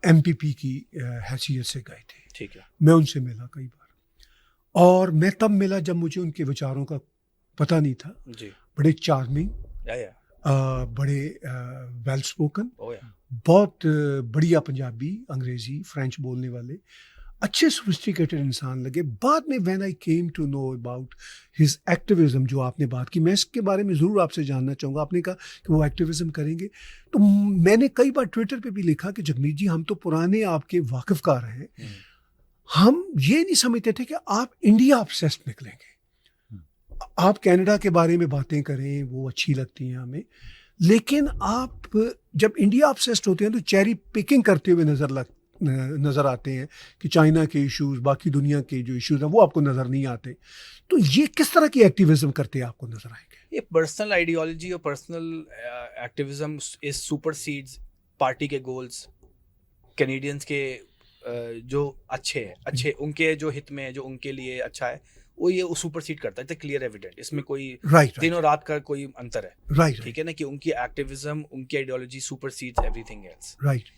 एमपीपी की हैसियत से गए थे। ठीक है। मैं उनसे मिला कई बार, और मैं तब मिला जब मुझे उनके विचारों का पता नहीं था। जी, बड़े चार्मिंग, या बड़े वेल स्पोकन, ओ या बहुत बढ़िया पंजाबी, अंग्रेजी, फ्रेंच बोलने वाले, अच्छे सोफिस्टिकेटेड इंसान लगे। बाद में when I came to know about his activism, जो आपने बात की, मैं इसके बारे में ज़रूर आपसे जानना चाहूँगा। आपने कहा कि वो एक्टिविज्म करेंगे, तो मैंने कई बार ट्विटर पे भी लिखा कि जगमीत जी हम तो पुराने आपके वाकिफकार हैं, हम ये नहीं समझते थे कि आप इंडिया ऑब्सेस्ड निकलेंगे। आप कनाडा के बारे में बातें करें वो अच्छी लगती हैं हमें, लेकिन आप जब इंडिया ऑब्सेस्ड होते हैं तो चेरी पिकिंग करते हुए नज़र आते हैं कि चाइना के इश्यूज, बाकी दुनिया के जो इश्यूज हैं वो आपको नज़र नहीं आते। तो ये किस तरह की एक्टिविज्म करते आपको नज़र आएंगे? ये पर्सनल आइडियोलॉजी और पर्सनल एक्टिविज्म इज सुपरसीड्स पार्टी के गोल्स, कैनेडियंस के जो अच्छे हैं, अच्छे उनके जो हित में है, जो उनके लिए अच्छा है, वो ये सुपरसीड करता है। क्लियर एविडेंट, इसमें कोई राइट दिनों रात का कोई अंतर है, राइट ठीक है ना, कि उनकी एक्टिविज्म, उनकी ideology supersedes everything else. Right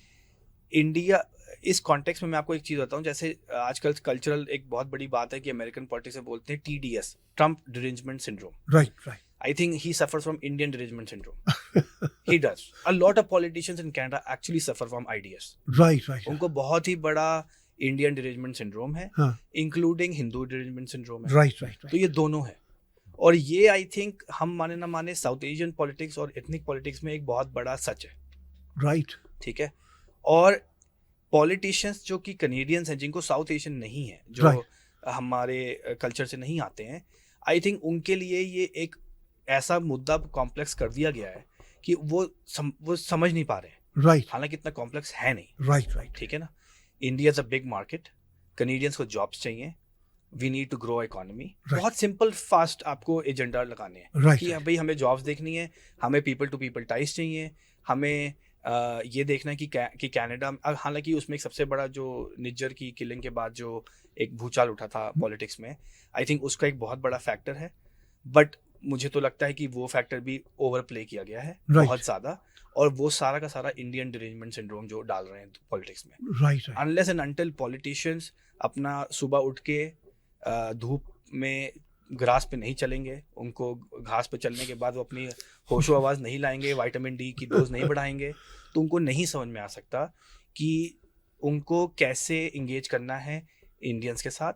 India, इस कॉन्टेक्स्ट में मैं आपको एक चीज़ बताऊं, जैसे आजकल कल्चरल एक बहुत बड़ी बात है कि अमेरिकन पॉलिटिक्स में बोलते हैं TDS, Trump derangement syndrome. Right right I think he suffers from Indian derangement syndrome. He does. A lot of politicians in Canada actually suffer from IDS. Right right उनको बहुत ही बड़ा इंडियन डिरेंजमेंट सिंड्रोम है, हाँ including Hindu derangement syndrome है। Right right तो ये दोनों है, और ये आई थिंक हम माने ना माने साउथ एशियन पॉलिटिक्स और एथनिक पॉलिटिक्स में एक बहुत बड़ा सच है, राइट ठीक है। और पॉलिटिशियंस जो कि कनेडियंस हैं, जिनको साउथ एशियन नहीं है, जो Right. हमारे कल्चर से नहीं आते हैं, आई थिंक उनके लिए ये एक ऐसा मुद्दा कॉम्प्लेक्स कर दिया गया है कि वो समझ नहीं पा रहे हैं, राइट हालांकि इतना कॉम्प्लेक्स है नहीं, राइट राइट ठीक है ना। India is a big market, Canadians को जॉब्स चाहिए, we need to grow economy. बहुत सिंपल फास्ट आपको एजेंडा लगाने हैं राइट कि भाई हमें जॉब्स देखनी है, हमें पीपल टू पीपल टाइज चाहिए, हमें ये देखना है कि कनाडा, हालांकि उसमें एक सबसे बड़ा जो निज्जर की किलिंग के बाद जो एक भूचाल उठा था पॉलिटिक्स में, आई थिंक उसका एक बहुत बड़ा फैक्टर है। बट मुझे तो लगता है कि वो फैक्टर भी ओवर प्ले किया गया है बहुत ज़्यादा, और वो सारा का सारा इंडियन डिरेंजमेंट सिंड्रोम जो डाल रहे हैं पॉलिटिक्स में। Right unless and until politicians अपना सुबह उठ के धूप में ग्रास पे नहीं चलेंगे, उनको घास पे चलने के बाद वो अपनी होशो आवाज़ नहीं लाएंगे, विटामिन डी की डोज नहीं बढ़ाएंगे, तो उनको नहीं समझ में आ सकता कि उनको कैसे इंगेज करना है इंडियंस के साथ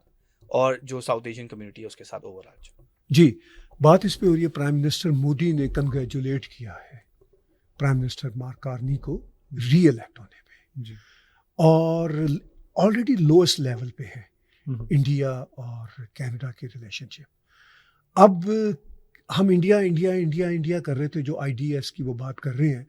और जो साउथ एशियन कम्युनिटी है उसके साथ ओवरऑल। जी, बात इस पे हो रही है, प्राइम मिनिस्टर मोदी ने कंग्रेचुलेट किया है प्राइम मिनिस्टर मार्क कार्नी को री इलेक्ट होने पे जी। और ऑलरेडी लोएस्ट लेवल पे है इंडिया और कनाडा की रिलेशनशिप। अब हम इंडिया इंडिया इंडिया इंडिया कर रहे थे, जो IDS की वो बात कर रहे हैं।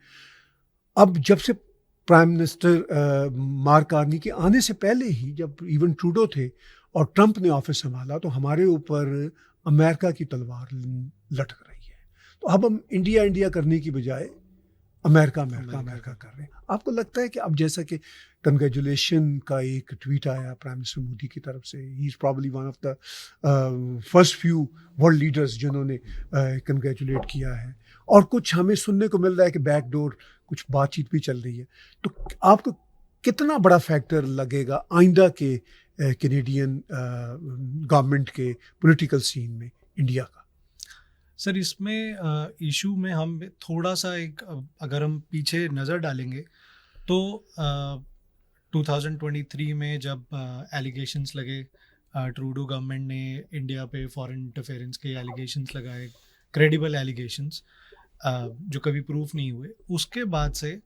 अब जब से प्राइम मिनिस्टर मार्क कार्नी के आने से पहले ही, जब इवन ट्रूडो थे और ट्रंप ने ऑफिस संभाला, तो हमारे ऊपर अमेरिका की तलवार लटक रही है। तो अब हम इंडिया इंडिया करने की बजाय अमेरिका अमेरिका अमेरिका कर रहे हैं। आपको लगता है कि अब जैसा कि कंग्रेचुलेशन का एक ट्वीट आया प्राइम मिनिस्टर मोदी की तरफ से, he is probably one of the first few world leaders जिन्होंने कंग्रेचुलेट किया है, और कुछ हमें सुनने को मिल रहा है कि बैकडोर कुछ बातचीत भी चल रही है। तो आपको कितना बड़ा फैक्टर लगेगा आइंदा के कैनेडियन गवर्नमेंट के पॉलिटिकल सीन में इंडिया का? सर, इसमें इशू में हम थोड़ा सा अगर हम पीछे नज़र डालेंगे तो 2023 में जब एलिगेशंस लगे ट्रूडो गवर्नमेंट ने इंडिया पे फॉरेन इंटरफेरेंस के एलिगेशंस लगाए, क्रेडिबल एलिगेशंस जो कभी प्रूफ नहीं हुए। उसके बाद से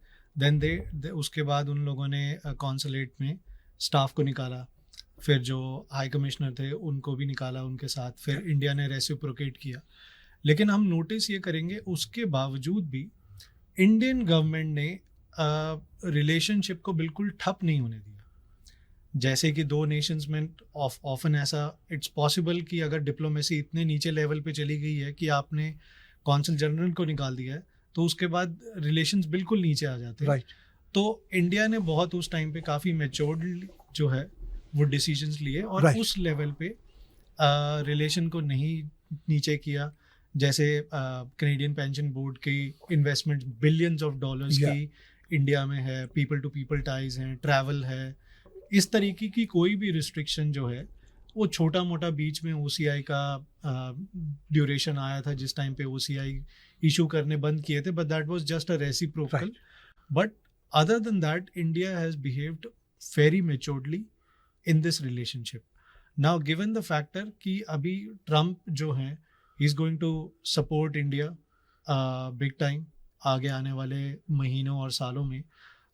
उसके बाद उन लोगों ने कॉन्सुलेट में स्टाफ को निकाला, फिर जो हाई कमिश्नर थे उनको भी निकाला उनके साथ, फिर इंडिया ने रेसिप्रोकेट किया। लेकिन हम नोटिस ये करेंगे उसके बावजूद भी इंडियन गवर्नमेंट ने रिलेशनशिप को बिल्कुल ठप नहीं होने दिया। जैसे कि दो नेशंस में ऑफन ऐसा इट्स पॉसिबल कि अगर डिप्लोमेसी इतने नीचे लेवल पे चली गई है कि आपने कौंसल जनरल को निकाल दिया है तो उसके बाद रिलेशंस बिल्कुल नीचे आ जाते हैं। राइट। तो इंडिया ने बहुत उस टाइम पे काफ़ी मैच्योर्ड जो है वो डिसीजंस लिए और Right. उस लेवल पे रिलेशन को नहीं नीचे किया। जैसे कैनेडियन पेंशन बोर्ड की investment billions of dollars Yeah. की इंडिया में है, पीपल टू पीपल टाइज हैं, ट्रैवल है, इस तरीके की कोई भी रिस्ट्रिक्शन जो है वो छोटा मोटा बीच में OCI का ड्यूरेशन आया था जिस टाइम पे OCI इशू करने बंद किए थे, but that was just a reciprocal. But other than that India has behaved very maturedly in this relationship. Now given the factor कि अभी ट्रम्प जो है he is going to support India big time आगे आने वाले महीनों और सालों में,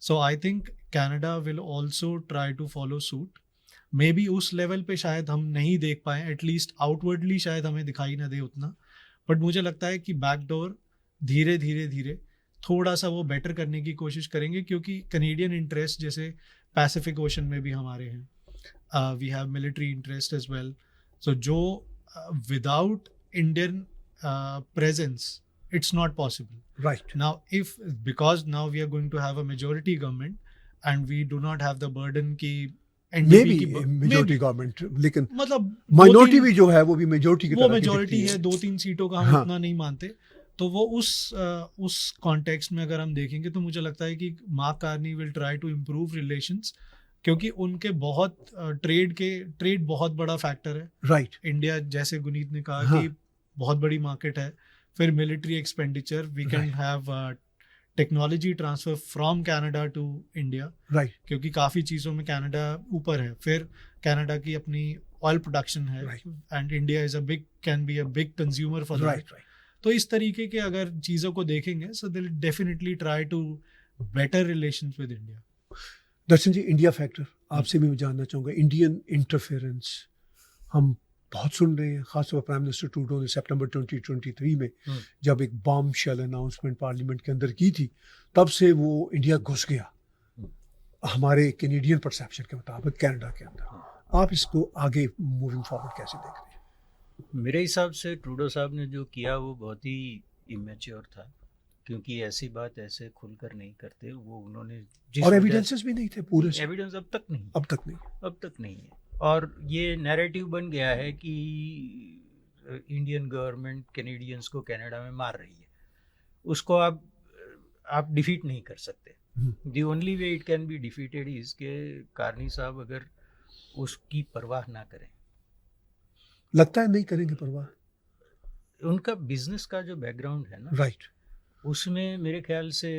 so I think Canada will also try to follow suit. Maybe उस लेवल पे शायद हम नहीं देख पाए, एटलीस्ट आउटवर्डली शायद हमें दिखाई ना दे उतना, बट मुझे लगता है कि बैकडोर धीरे धीरे धीरे थोड़ा सा वो बेटर करने की कोशिश करेंगे, क्योंकि कनेडियन इंटरेस्ट जैसे पैसिफिक ओशन में भी हमारे हैं, we have military interest as well. So जो without Indian presence it's not possible. Right. Now because now we are going to have a majority government and we do not have the burden कि Maybe majority government, लेकिन मतलब minority भी जो है वो भी majority की वो तरह मेजोरिटी है, 2-3 सीटों का हम हाँ. इतना नहीं मानते। तो वो उस कॉन्टेक्स्ट में अगर हम देखेंगे तो मुझे लगता है कि Mark Carney will try to improve relations, क्योंकि उनके बहुत ट्रेड बहुत बड़ा फैक्टर है। राइट। इंडिया जैसे गुनीत ने कहा हाँ. कि बहुत बड़ी मार्केट है। फिर military expenditure, we can have technology transfer from Canada to India, right. क्योंकि काफ़ी चीज़ों में कनाडा ऊपर है। फिर कनाडा की अपनी ऑयल प्रोडक्शन है and India is can be a big consumer for that. तो इस तरीके के अगर चीज़ों को देखेंगे so they will definitely try to better relations with India. Darshan ji, India factor आपसे भी मैं जानना चाहूँगा। इंडियन इंटरफेरेंस हम बहुत सुन रहे हैं, खासतौर पर प्राइम मिनिस्टर ट्रूडो ने सितंबर 2023 में जब एक बॉम्ब शेल अनाउंसमेंट पार्लियामेंट के अंदर की थी, तब से वो इंडिया घुस गया हमारे कैनेडियन परसेप्शन के मुताबिक कनाडा के अंदर। आप इसको आगे मूविंग फॉरवर्ड कैसे देख रहे हैं? मेरे हिसाब से ट्रूडो साहब ने जो किया वो बहुत ही इमेच्योर था, क्योंकि ऐसी बात ऐसे खुलकर नहीं करते। वो उन्होंने और एविडेंसेस भी नहीं थे पूरे से। एविडेंस अब तक नहीं है। और ये नैरेटिव बन गया है कि इंडियन गवर्नमेंट कैनेडियंस को कनाडा में मार रही है। उसको आप डिफीट नहीं कर सकते। The only way it can be defeated is के कार्नी साहब अगर उसकी परवाह ना करें। लगता है नहीं करेंगे परवाह। उनका बिजनेस का जो बैकग्राउंड है ना, राइट, उसमें मेरे ख्याल से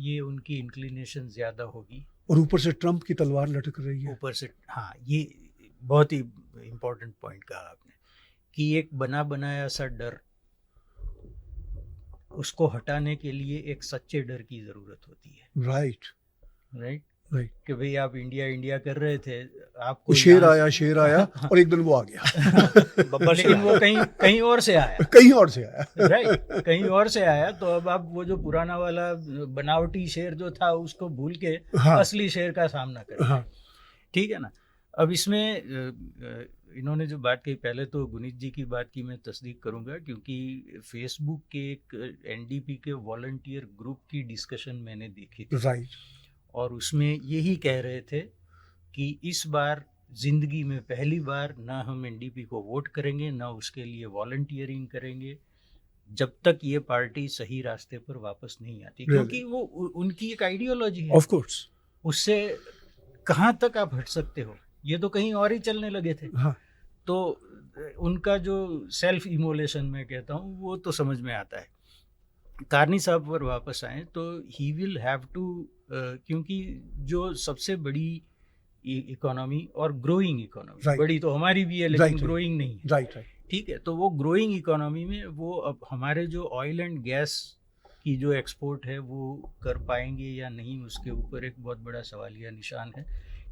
ये उनकी इंक्लिनेशन ज़्यादा होगी। और ऊपर से ट्रम्प की तलवार लटक रही है ऊपर से। हाँ, ये बहुत ही इम्पोर्टेंट पॉइंट कहा आपने कि एक बना बनाया सा डर, उसको हटाने के लिए एक सच्चे डर की ज़रूरत होती है। राइट कि भाई आप इंडिया कर रहे थे, आपको शेर आया और एक दिन वो आ गया लेकिन वो कहीं और से आया राइट, कहीं और से आया। तो अब आप वो जो पुराना वाला बनावटी शेर जो था उसको भूल के असली शेर का सामना करें। ठीक है ना। अब इसमें इन्होंने जो बात कही, पहले तो गुनीत जी की बात की मैं तस्दीक करूंगा, क्योंकि फेसबुक के एक NDP के वॉलंटियर ग्रुप की डिस्कशन मैंने देखी थी। राइट। और उसमें यही कह रहे थे कि इस बार ज़िंदगी में पहली बार ना हम NDP को वोट करेंगे, ना उसके लिए वॉलंटियरिंग करेंगे, जब तक ये पार्टी सही रास्ते पर वापस नहीं आती। क्योंकि वो उनकी एक आइडियोलॉजी है। Of course. उससे कहाँ तक आप हट सकते हो, ये तो कहीं और ही चलने लगे थे। हाँ। तो उनका जो सेल्फ इमोलेशन मैं कहता हूँ वो तो समझ में आता है। कार्नी साहब पर वापस आए तो ही विल हैव टू, क्योंकि जो सबसे बड़ी इकोनॉमी और ग्रोइंग इकोनॉमी। Right. बड़ी तो हमारी भी है लेकिन Right. ग्रोइंग नहीं है। राइट राइट ठीक है, तो वो ग्रोइंग इकोनॉमी में वो अब हमारे जो ऑयल एंड गैस की जो एक्सपोर्ट है वो कर पाएंगे या नहीं, उसके ऊपर एक बहुत बड़ा सवालिया निशान है,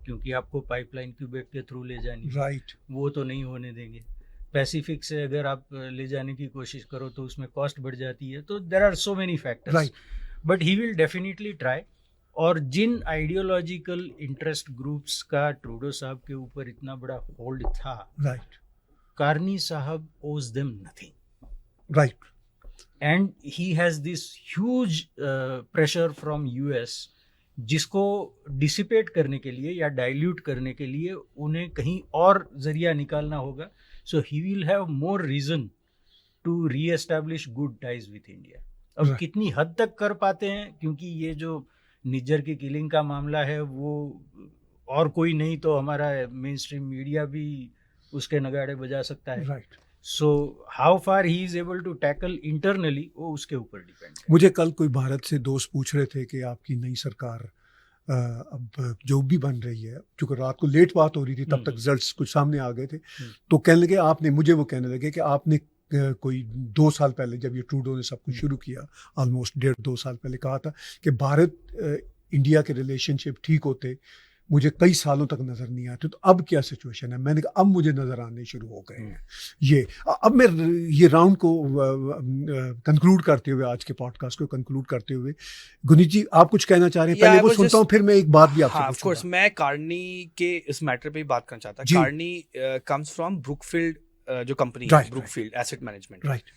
क्योंकि आपको पाइपलाइन क्यूबेक के थ्रू ले जानी है, राइट वो तो नहीं होने देंगे। पैसिफिक से अगर आप ले जाने की कोशिश करो तो उसमें कॉस्ट बढ़ जाती है। तो there are so many factors, right but he will definitely try. और जिन आइडियोलॉजिकल इंटरेस्ट ग्रुप्स का ट्रूडो साहब के ऊपर इतना बड़ा होल्ड था, राइट कार्नी साहब ओज them nothing, right and he has this huge pressure from US, जिसको डिसिपेट करने के लिए या डाइल्यूट करने के लिए उन्हें कहीं और जरिया निकालना होगा। So he will have more reason to reestablish good ties with India. अब Right. कितनी हद तक कर पाते हैं, क्योंकि ये जो निज्जर की किलिंग का मामला है वो और कोई नहीं तो हमारा मेन स्ट्रीम मीडिया भी उसके नगाड़े बजा सकता है। Right so how far he is able to tackle internally, वो उसके ऊपर डिपेंड है। मुझे कल कोई भारत से दोस्त पूछ रहे थे कि आपकी नई सरकार अब जो भी बन रही है, क्योंकि रात को लेट बात हो रही थी तब तक रिजल्ट्स कुछ सामने आ गए थे, तो कहने लगे आपने, मुझे वो कहने लगे कि आपने कोई 2 साल पहले जब ये ट्रूडो ने सब कुछ शुरू किया, ऑलमोस्ट 1.5-2 साल पहले कहा था कि भारत इंडिया के रिलेशनशिप ठीक होते मुझे कई सालों तक नज़र नहीं आते। तो अब क्या सिचुएशन है? मैंने कहा अब मुझे नज़र आने शुरू हो गए हैं। ये अब मैं ये राउंड को कंक्लूड करते हुए, आज के पॉडकास्ट को कंक्लूड करते हुए, गुनीत जी आप कुछ कहना चाह रहे हैं? पहले वो सुनता हूँ, फिर मैं एक बात भी आपसे हाँ, पूछूंगा। ऑफ कोर्स मैं कार्नी के इस मैटर पे ही बात करना चाहता जी। हूँ। कार्नी कम्स फ्रॉम ब्रुकफील्ड, जो कंपनी है Right, Brookfield asset management. Right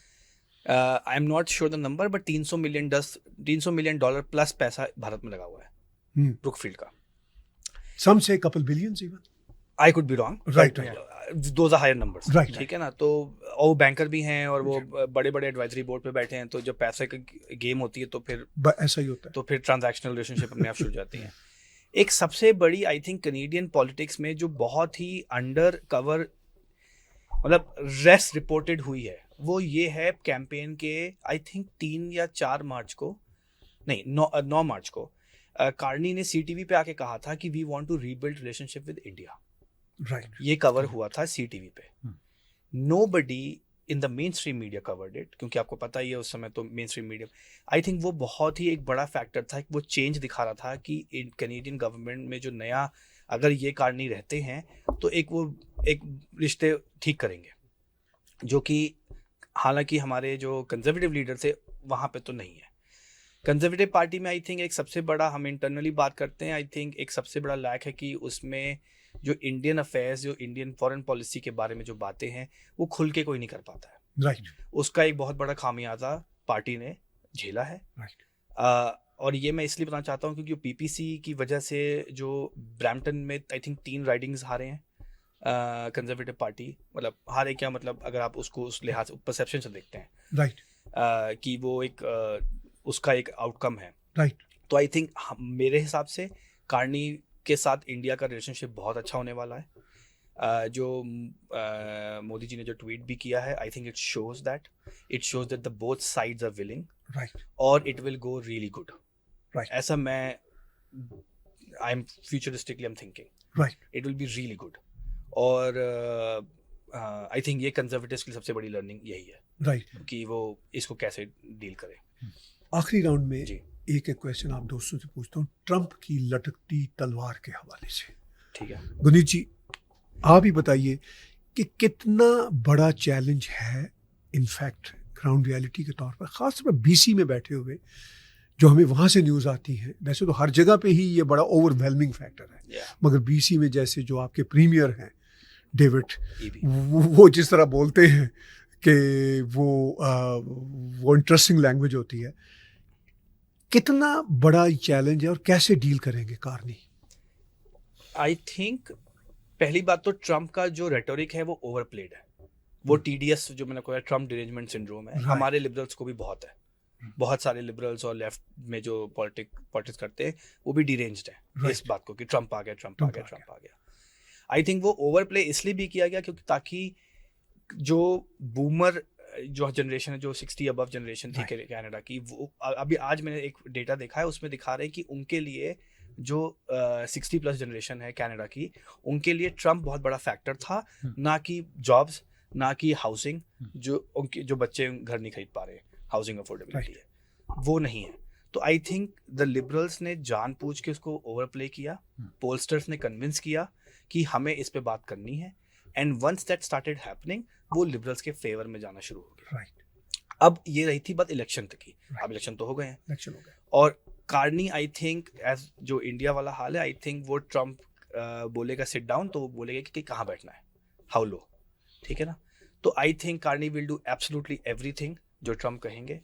I am not sure the number, but $300 million plus पैसा भारत में लगा हुआ है ब्रुकफील्ड का। सम से couple billions even, I could be wrong, Right, those are higher numbers, Right, ठीक है ना। तो और वो बैंकर भी हैं और वो बड़े बड़े एडवाइजरी बोर्ड पे बैठे हैं, तो जब पैसे की गेम होती है तो फिर ऐसा ही होता है। तो फिर ट्रांजैक्शनल रिलेशनशिप अपने आप शुरू हो जाती हैं। एक सबसे बड़ी आई थिंक कनेडियन पॉलिटिक्स में जो बहुत ही अंडर कवर मतलब रेस रिपोर्टेड हुई है, वो ये है कैंपेन के आई थिंक 3 या 4 मार्च को, नहीं 9 मार्च को कार्नी ने सीटीवी पे आके कहा था कि we want to rebuild relationship with India. Right ये कवर हुआ था सीटीवी पे। Nobody in the mainstream media covered it, क्योंकि आपको पता ही है उस समय तो mainstream media, I think वो बहुत ही एक बड़ा फैक्टर था, वो चेंज दिखा रहा था कि कैनेडियन गवर्नमेंट में जो नया, अगर ये कार्नी रहते हैं तो एक रिश्ते ठीक करेंगे, जो कि हालांकि हमारे जो कंजर्वेटिव लीडर थे वहाँ पे तो नहीं है। कंजर्वेटिव पार्टी में आई थिंक एक सबसे बड़ा, हम इंटरनली बात करते हैं, आई थिंक एक सबसे बड़ा लैक है कि उसमें जो इंडियन अफेयर्स, जो इंडियन फॉरेन पॉलिसी के बारे में जो बातें हैं वो खुल के कोई नहीं कर पाता है। राइट उसका एक बहुत बड़ा खामियाजा पार्टी ने झेला है। राइट और ये मैं इसलिए बताना चाहता हूँ क्योंकि पीपीसी की वजह से जो ब्रैम्पटन में आई थिंक 3 राइडिंग्स हारे हैं कंजर्वेटिव पार्टी, मतलब हारे क्या, मतलब अगर आप उसको उस लिहाज परसेप्शन से देखते हैं राइट कि वो एक उसका एक आउटकम है। राइट तो आई थिंक मेरे हिसाब से कार्नी के साथ इंडिया का रिलेशनशिप बहुत अच्छा होने वाला है। जो मोदी जी ने जो ट्वीट भी किया है, I think it shows that the both sides are willing, right और it will go really good. Right. ऐसा मैं, I am futuristically I am thinking right it will be really good. और आई थिंक ये conservatives की सबसे बड़ी learning यही है राइट कि वो इसको कैसे डील करें। आखिरी राउंड में जी एक क्वेश्चन आप दोस्तों से पूछता हूँ, ट्रंप की लटकती तलवार के हवाले से। ठीक है। गुनीत जी आप ही बताइए कि कितना बड़ा चैलेंज है इनफैक्ट ग्राउंड रियलिटी के तौर पर, खासतौर पर बीसी में बैठे हुए, जो हमें वहाँ से न्यूज़ आती है। वैसे तो हर जगह पे ही ये बड़ा ओवरवेलमिंग फैक्टर है, मगर बीसी में जैसे जो आपके प्रीमियर हैं डेविड, वो जिस तरह बोलते हैं कि वो इंटरेस्टिंग लैंग्वेज होती है, कितना बड़ा चैलेंज है और कैसे डील करेंगे कार्नी? आई थिंक पहली बात तो ट्रम्प का जो रेटोरिक है वो ओवरप्लेड है, वो टीडीएस जो मैंने कहा ट्रम्प डिरेंजमेंट सिंड्रोम है। हमारे लिबरल्स को भी बहुत है, बहुत सारे लिबरल्स और लेफ्ट में जो पॉलिटिक्स करते हैं वो भी डिरेंज्ड है इस बात को कि ट्रम्प आ गया। आई थिंक वो ओवरप्ले इसलिए भी किया गया क्योंकि ताकि जो बूमर जो जनरेशन है, जो 60 अबव जनरेशन थी कनाडा की, वो अभी आज मैंने एक डेटा देखा है उसमें दिखा रहे हैं कि उनके लिए जो 60+ जनरेशन है कनाडा की, उनके लिए ट्रम्प बहुत बड़ा फैक्टर था, ना कि जॉब्स, ना कि हाउसिंग, जो उनके जो बच्चे घर नहीं खरीद पा रहे, हाउसिंग अफोर्डेबिलिटी है वो नहीं है। तो आई थिंक द लिबरल्स ने जानबूझ के उसको ओवरप्ले किया, पोलस्टर्स ने कन्विंस किया कि हमें इस पे बात करनी है, and once that started happening वो लिबरल्स के फेवर में जाना शुरू हो गया। अब ये रही थी बात इलेक्शन तक की, अब इलेक्शन तो हो गए हैं, इलेक्शन हो गया। और कार्नी आई थिंक एज जो इंडिया वाला हाल है, आई थिंक वो ट्रम्प बोलेगा सिट डाउन तो बोलेगा कि कहाँ बैठना है, हाउ लो, ठीक है ना। तो I think Carney will do absolutely everything जो ट्रम्प कहेंगे।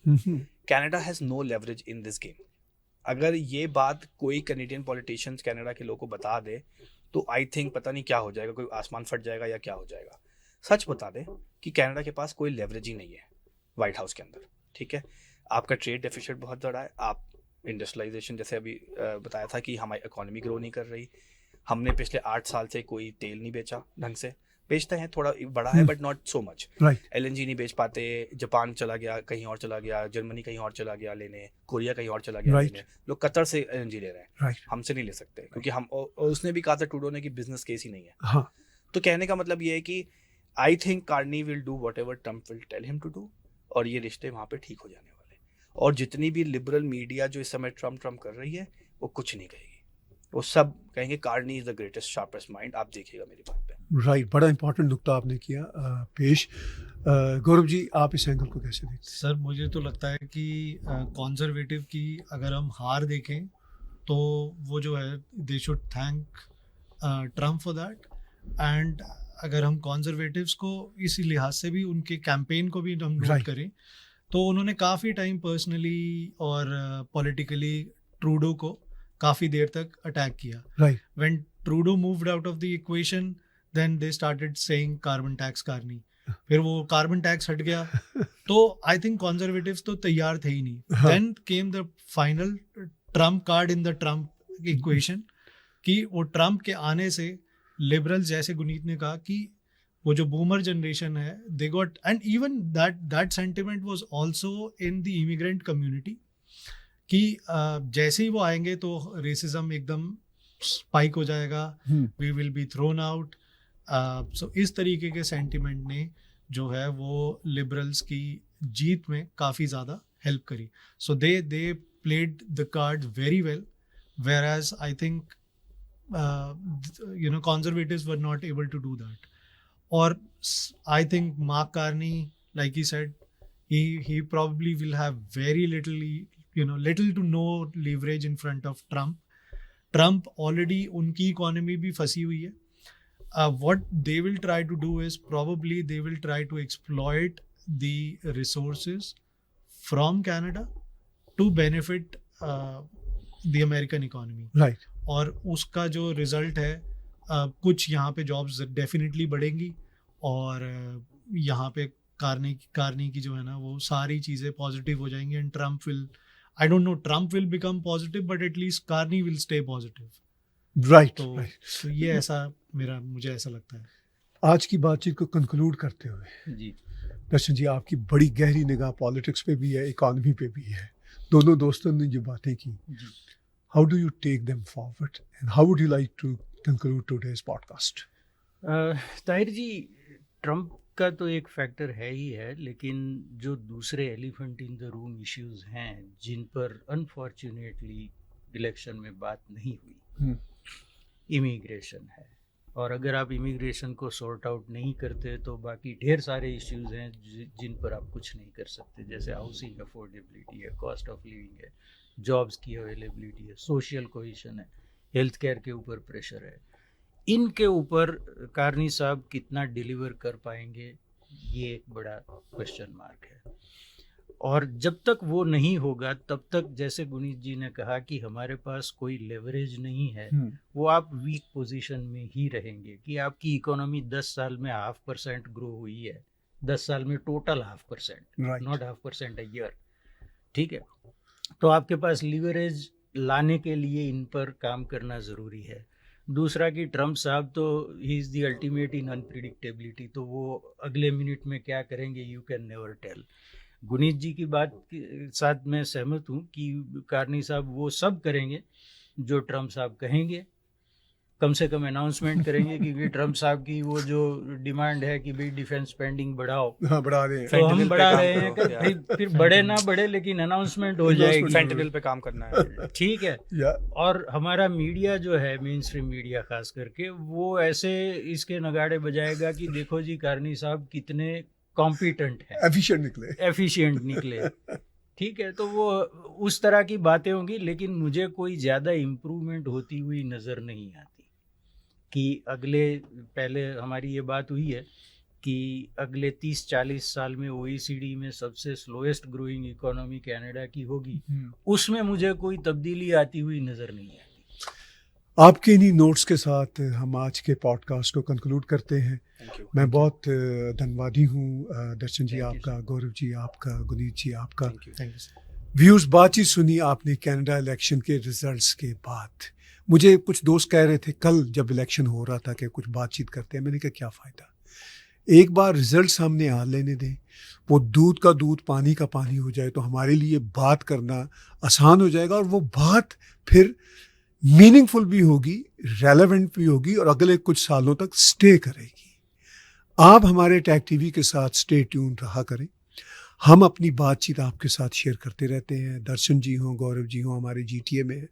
Canada has no leverage in this game. अगर ये बात कोई कैनेडियन पॉलिटिशियंस कनाडा के लोगों को बता दे तो आई थिंक पता नहीं क्या हो जाएगा, कोई आसमान फट जाएगा या क्या हो जाएगा। सच बता दे कि कनाडा के पास कोई लेवरेज ही नहीं है व्हाइट हाउस के अंदर, ठीक है। आपका ट्रेड डेफिसिट बहुत बड़ा है, आप इंडस्ट्रियलाइजेशन जैसे अभी बताया था कि हमारी इकोनॉमी ग्रो नहीं कर रही, हमने पिछले 8 साल से कोई तेल नहीं बेचा ढंग से, बेचते हैं थोड़ा बड़ा है but not so much, LNG नहीं बेच पाते, जापान चला गया कहीं और चला गया, जर्मनी कहीं और चला गया लेने, कोरिया कहीं और चला गया लेने, लोग कतर से LNG ले रहे हैं, हमसे नहीं ले सकते क्योंकि हम, और उसने भी कहा था ट्रूडो ने कि बिजनेस केस ही नहीं है। तो कहने का मतलब ये है कि I think Carney will do whatever Trump will tell him to do, और ये रिश्ते वहाँ पे ठीक हो जाने वाले। और जितनी भी लिबरल मीडिया जो इस समय ट्रम्प कर रही है वो कुछ नहीं कहेगी, वो सब कहेंगे Carney is the greatest sharpest mind. आप देखिएगा मेरी बात पे। राइट, बड़ा इंपॉर्टेंट नुक्ता आपने किया पेश। गौरव जी, आप इस एंगल को कैसे देखते हैं? सर मुझे तो लगता है कि कंजर्वेटिव की अगर हम हार देखें तो वो जो है they should thank Trump for that, and अगर हम कंजर्वेटिव्स को इसी लिहाज से भी उनके कैंपेन को भी हम नोट करें तो उन्होंने काफ़ी टाइम पर्सनली और पॉलिटिकली ट्रूडो को काफ़ी देर तक अटैक किया। When Trudeau moved out of the equation then they started saying carbon tax Carney, फिर वो कार्बन टैक्स हट गया तो आई थिंक कंजर्वेटिव्स तो तैयार थे ही नहीं। Then came the final trump card in the Trump equation कि वो ट्रम्प के आने से लिबरल्स, जैसे गुनीत ने कहा कि वो जो बूमर जनरेशन है they got, and even that sentiment was also in the immigrant community कि जैसे ही वो आएंगे तो रेसिज्म एकदम स्पाइक हो जाएगा, we will be thrown out. So इस तरीके के सेंटिमेंट ने जो है वो लिबरल्स की जीत में काफ़ी ज़्यादा हेल्प करी। So they played the card very well, whereas I think conservatives were not able to do that. Or I think Mark Carney, like he said, he probably will have very little to no leverage in front of Trump already उनकी economy भी फंसी हुई है. What they will try to do is probably they will try to exploit the resources from Canada to benefit the American economy. Right. और उसका जो result है कुछ यहाँ पे जॉब्स डेफिनेटली बढ़ेंगी और यहाँ पे कार्नी की जो है ना वो सारी चीज़ें पॉजिटिव हो जाएंगी and Trump will, I don't know Trump will become positive but at least Carney will stay positive. Right. तो ये ऐसा मुझे ऐसा लगता है। आज की बातचीत को कंक्लूड करते हुए जी दर्शन जी, आपकी बड़ी गहरी निगाह पॉलिटिक्स पे भी है, इकोनॉमी पे भी है, दोनों दोस्तों ने जो बातें की, how do you take them forward and how would you like to conclude today's podcast? Tahir ji, Trump का तो एक फैक्टर है ही है, लेकिन जो दूसरे elephant in the room issues हैं जिन पर अनफॉर्चुनेटली इलेक्शन में बात नहीं हुई, इमिग्रेशन है, और अगर आप इमिग्रेशन को सॉर्ट आउट नहीं करते तो बाकी ढेर सारे इश्यूज हैं जिन पर आप कुछ नहीं कर सकते, जैसे हाउसिंग अफोर्डेबिलिटी है, कॉस्ट ऑफ लिविंग है, जॉब्स की अवेलेबिलिटी है, सोशल कोहेशन है, हेल्थ केयर के ऊपर प्रेशर है। इनके ऊपर कार्नी साहब कितना डिलीवर कर पाएंगे, ये एक बड़ा क्वेश्चन मार्क है। और जब तक वो नहीं होगा तब तक, जैसे गुनीत जी ने कहा कि हमारे पास कोई लेवरेज नहीं है, वो आप वीक पोजीशन में ही रहेंगे कि आपकी इकोनॉमी 10 साल में 0.5% ग्रो हुई है, 10 साल में टोटल 0.5%, नॉट 0.5% अ ईयर, ठीक है। तो आपके पास लीवरेज लाने के लिए इन पर काम करना ज़रूरी है। दूसरा कि ट्रम्प साहब तो he is the ultimate in unpredictability, तो वो अगले मिनट में क्या करेंगे you can never tell. Guneet ji की बात के साथ मैं सहमत हूँ कि कार्नी साहब वो सब करेंगे जो ट्रम्प साहब कहेंगे, कम से कम अनाउंसमेंट करेंगे, क्योंकि ट्रम्प साहब की वो जो डिमांड है कि भाई डिफेंस स्पेंडिंग बढ़ाओ, हाँ बढ़ा रहे हैं, तो हम Fentanyl पे बढ़ा काम रहे हैं करो, कि फिर बढ़े ना बढ़े लेकिन अनाउंसमेंट हो जाएगी, फेंटेनिल पे काम करना है। ठीक है। या और हमारा मीडिया जो है, मेन स्ट्रीम मीडिया खास करके, वो ऐसे इसके नगाड़े बजाएगा कि देखो जी कारनी साहब कितने कॉम्पिटेंट हैं, एफिशिएंट निकले। एफिशिएंट निकले, ठीक है। तो वो उस तरह की बातें होंगी, लेकिन मुझे कोई ज़्यादा इम्प्रूवमेंट होती हुई नज़र नहीं आती कि पहले हमारी ये बात हुई है कि अगले 30-40 साल में OECD में सबसे स्लोएस्ट ग्रोइंग इकोनॉमी कनाडा की होगी, उसमें मुझे कोई तब्दीली आती हुई नज़र नहीं आती। आपके इन्हीं नोट्स के साथ हम आज के पॉडकास्ट को कंक्लूड करते हैं। Thank you. मैं बहुत धन्यवादी हूँ दर्शन जी Thank you, आपका, गौरव जी आपका, गुनीत जी आपका। Thank you. Thank you sir. Views बातचीत सुनी आपने कनाडा इलेक्शन के रिजल्ट्स के बाद। मुझे कुछ दोस्त कह रहे थे कल जब इलेक्शन हो रहा था कि कुछ बातचीत करते हैं, मैंने कहा क्या फ़ायदा, एक बार रिजल्ट सामने आ लेने दें, वो दूध का दूध पानी का पानी हो जाए तो हमारे लिए बात करना आसान हो जाएगा, और वो बात फिर मीनिंगफुल भी होगी, रेलेवेंट भी होगी, और अगले कुछ सालों तक स्टे करेगी। आप हमारे टैग टीवी के साथ स्टे ट्यून रहा करें। हम अपनी बातचीत आपके साथ शेयर करते रहते हैं। दर्शन जी हों, गौरव जी हों, हमारे GTA में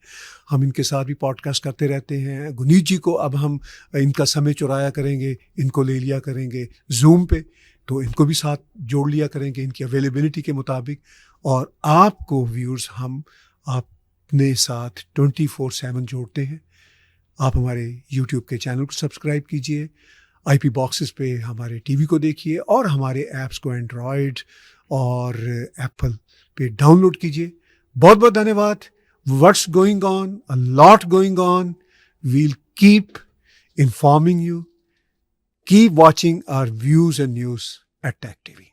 हम इनके साथ भी पॉडकास्ट करते रहते हैं। गुनीत जी को अब हम इनका समय चुराया करेंगे, इनको ले लिया करेंगे Zoom पे, तो इनको भी साथ जोड़ लिया करेंगे इनकी अवेलेबिलिटी के मुताबिक। और आपको व्यूअर्स हम अपने साथ 24/7 जोड़ते हैं। आप हमारे YouTube के चैनल को सब्सक्राइब कीजिए, IP बॉक्सेस पे हमारे TV को देखिए, और हमारे ऐप्स को एंड्रॉयड और एप्पल पे डाउनलोड कीजिए। बहुत बहुत धन्यवाद। What's going on, a lot going on, we'll keep informing you. Keep watching our views and news at tag TV.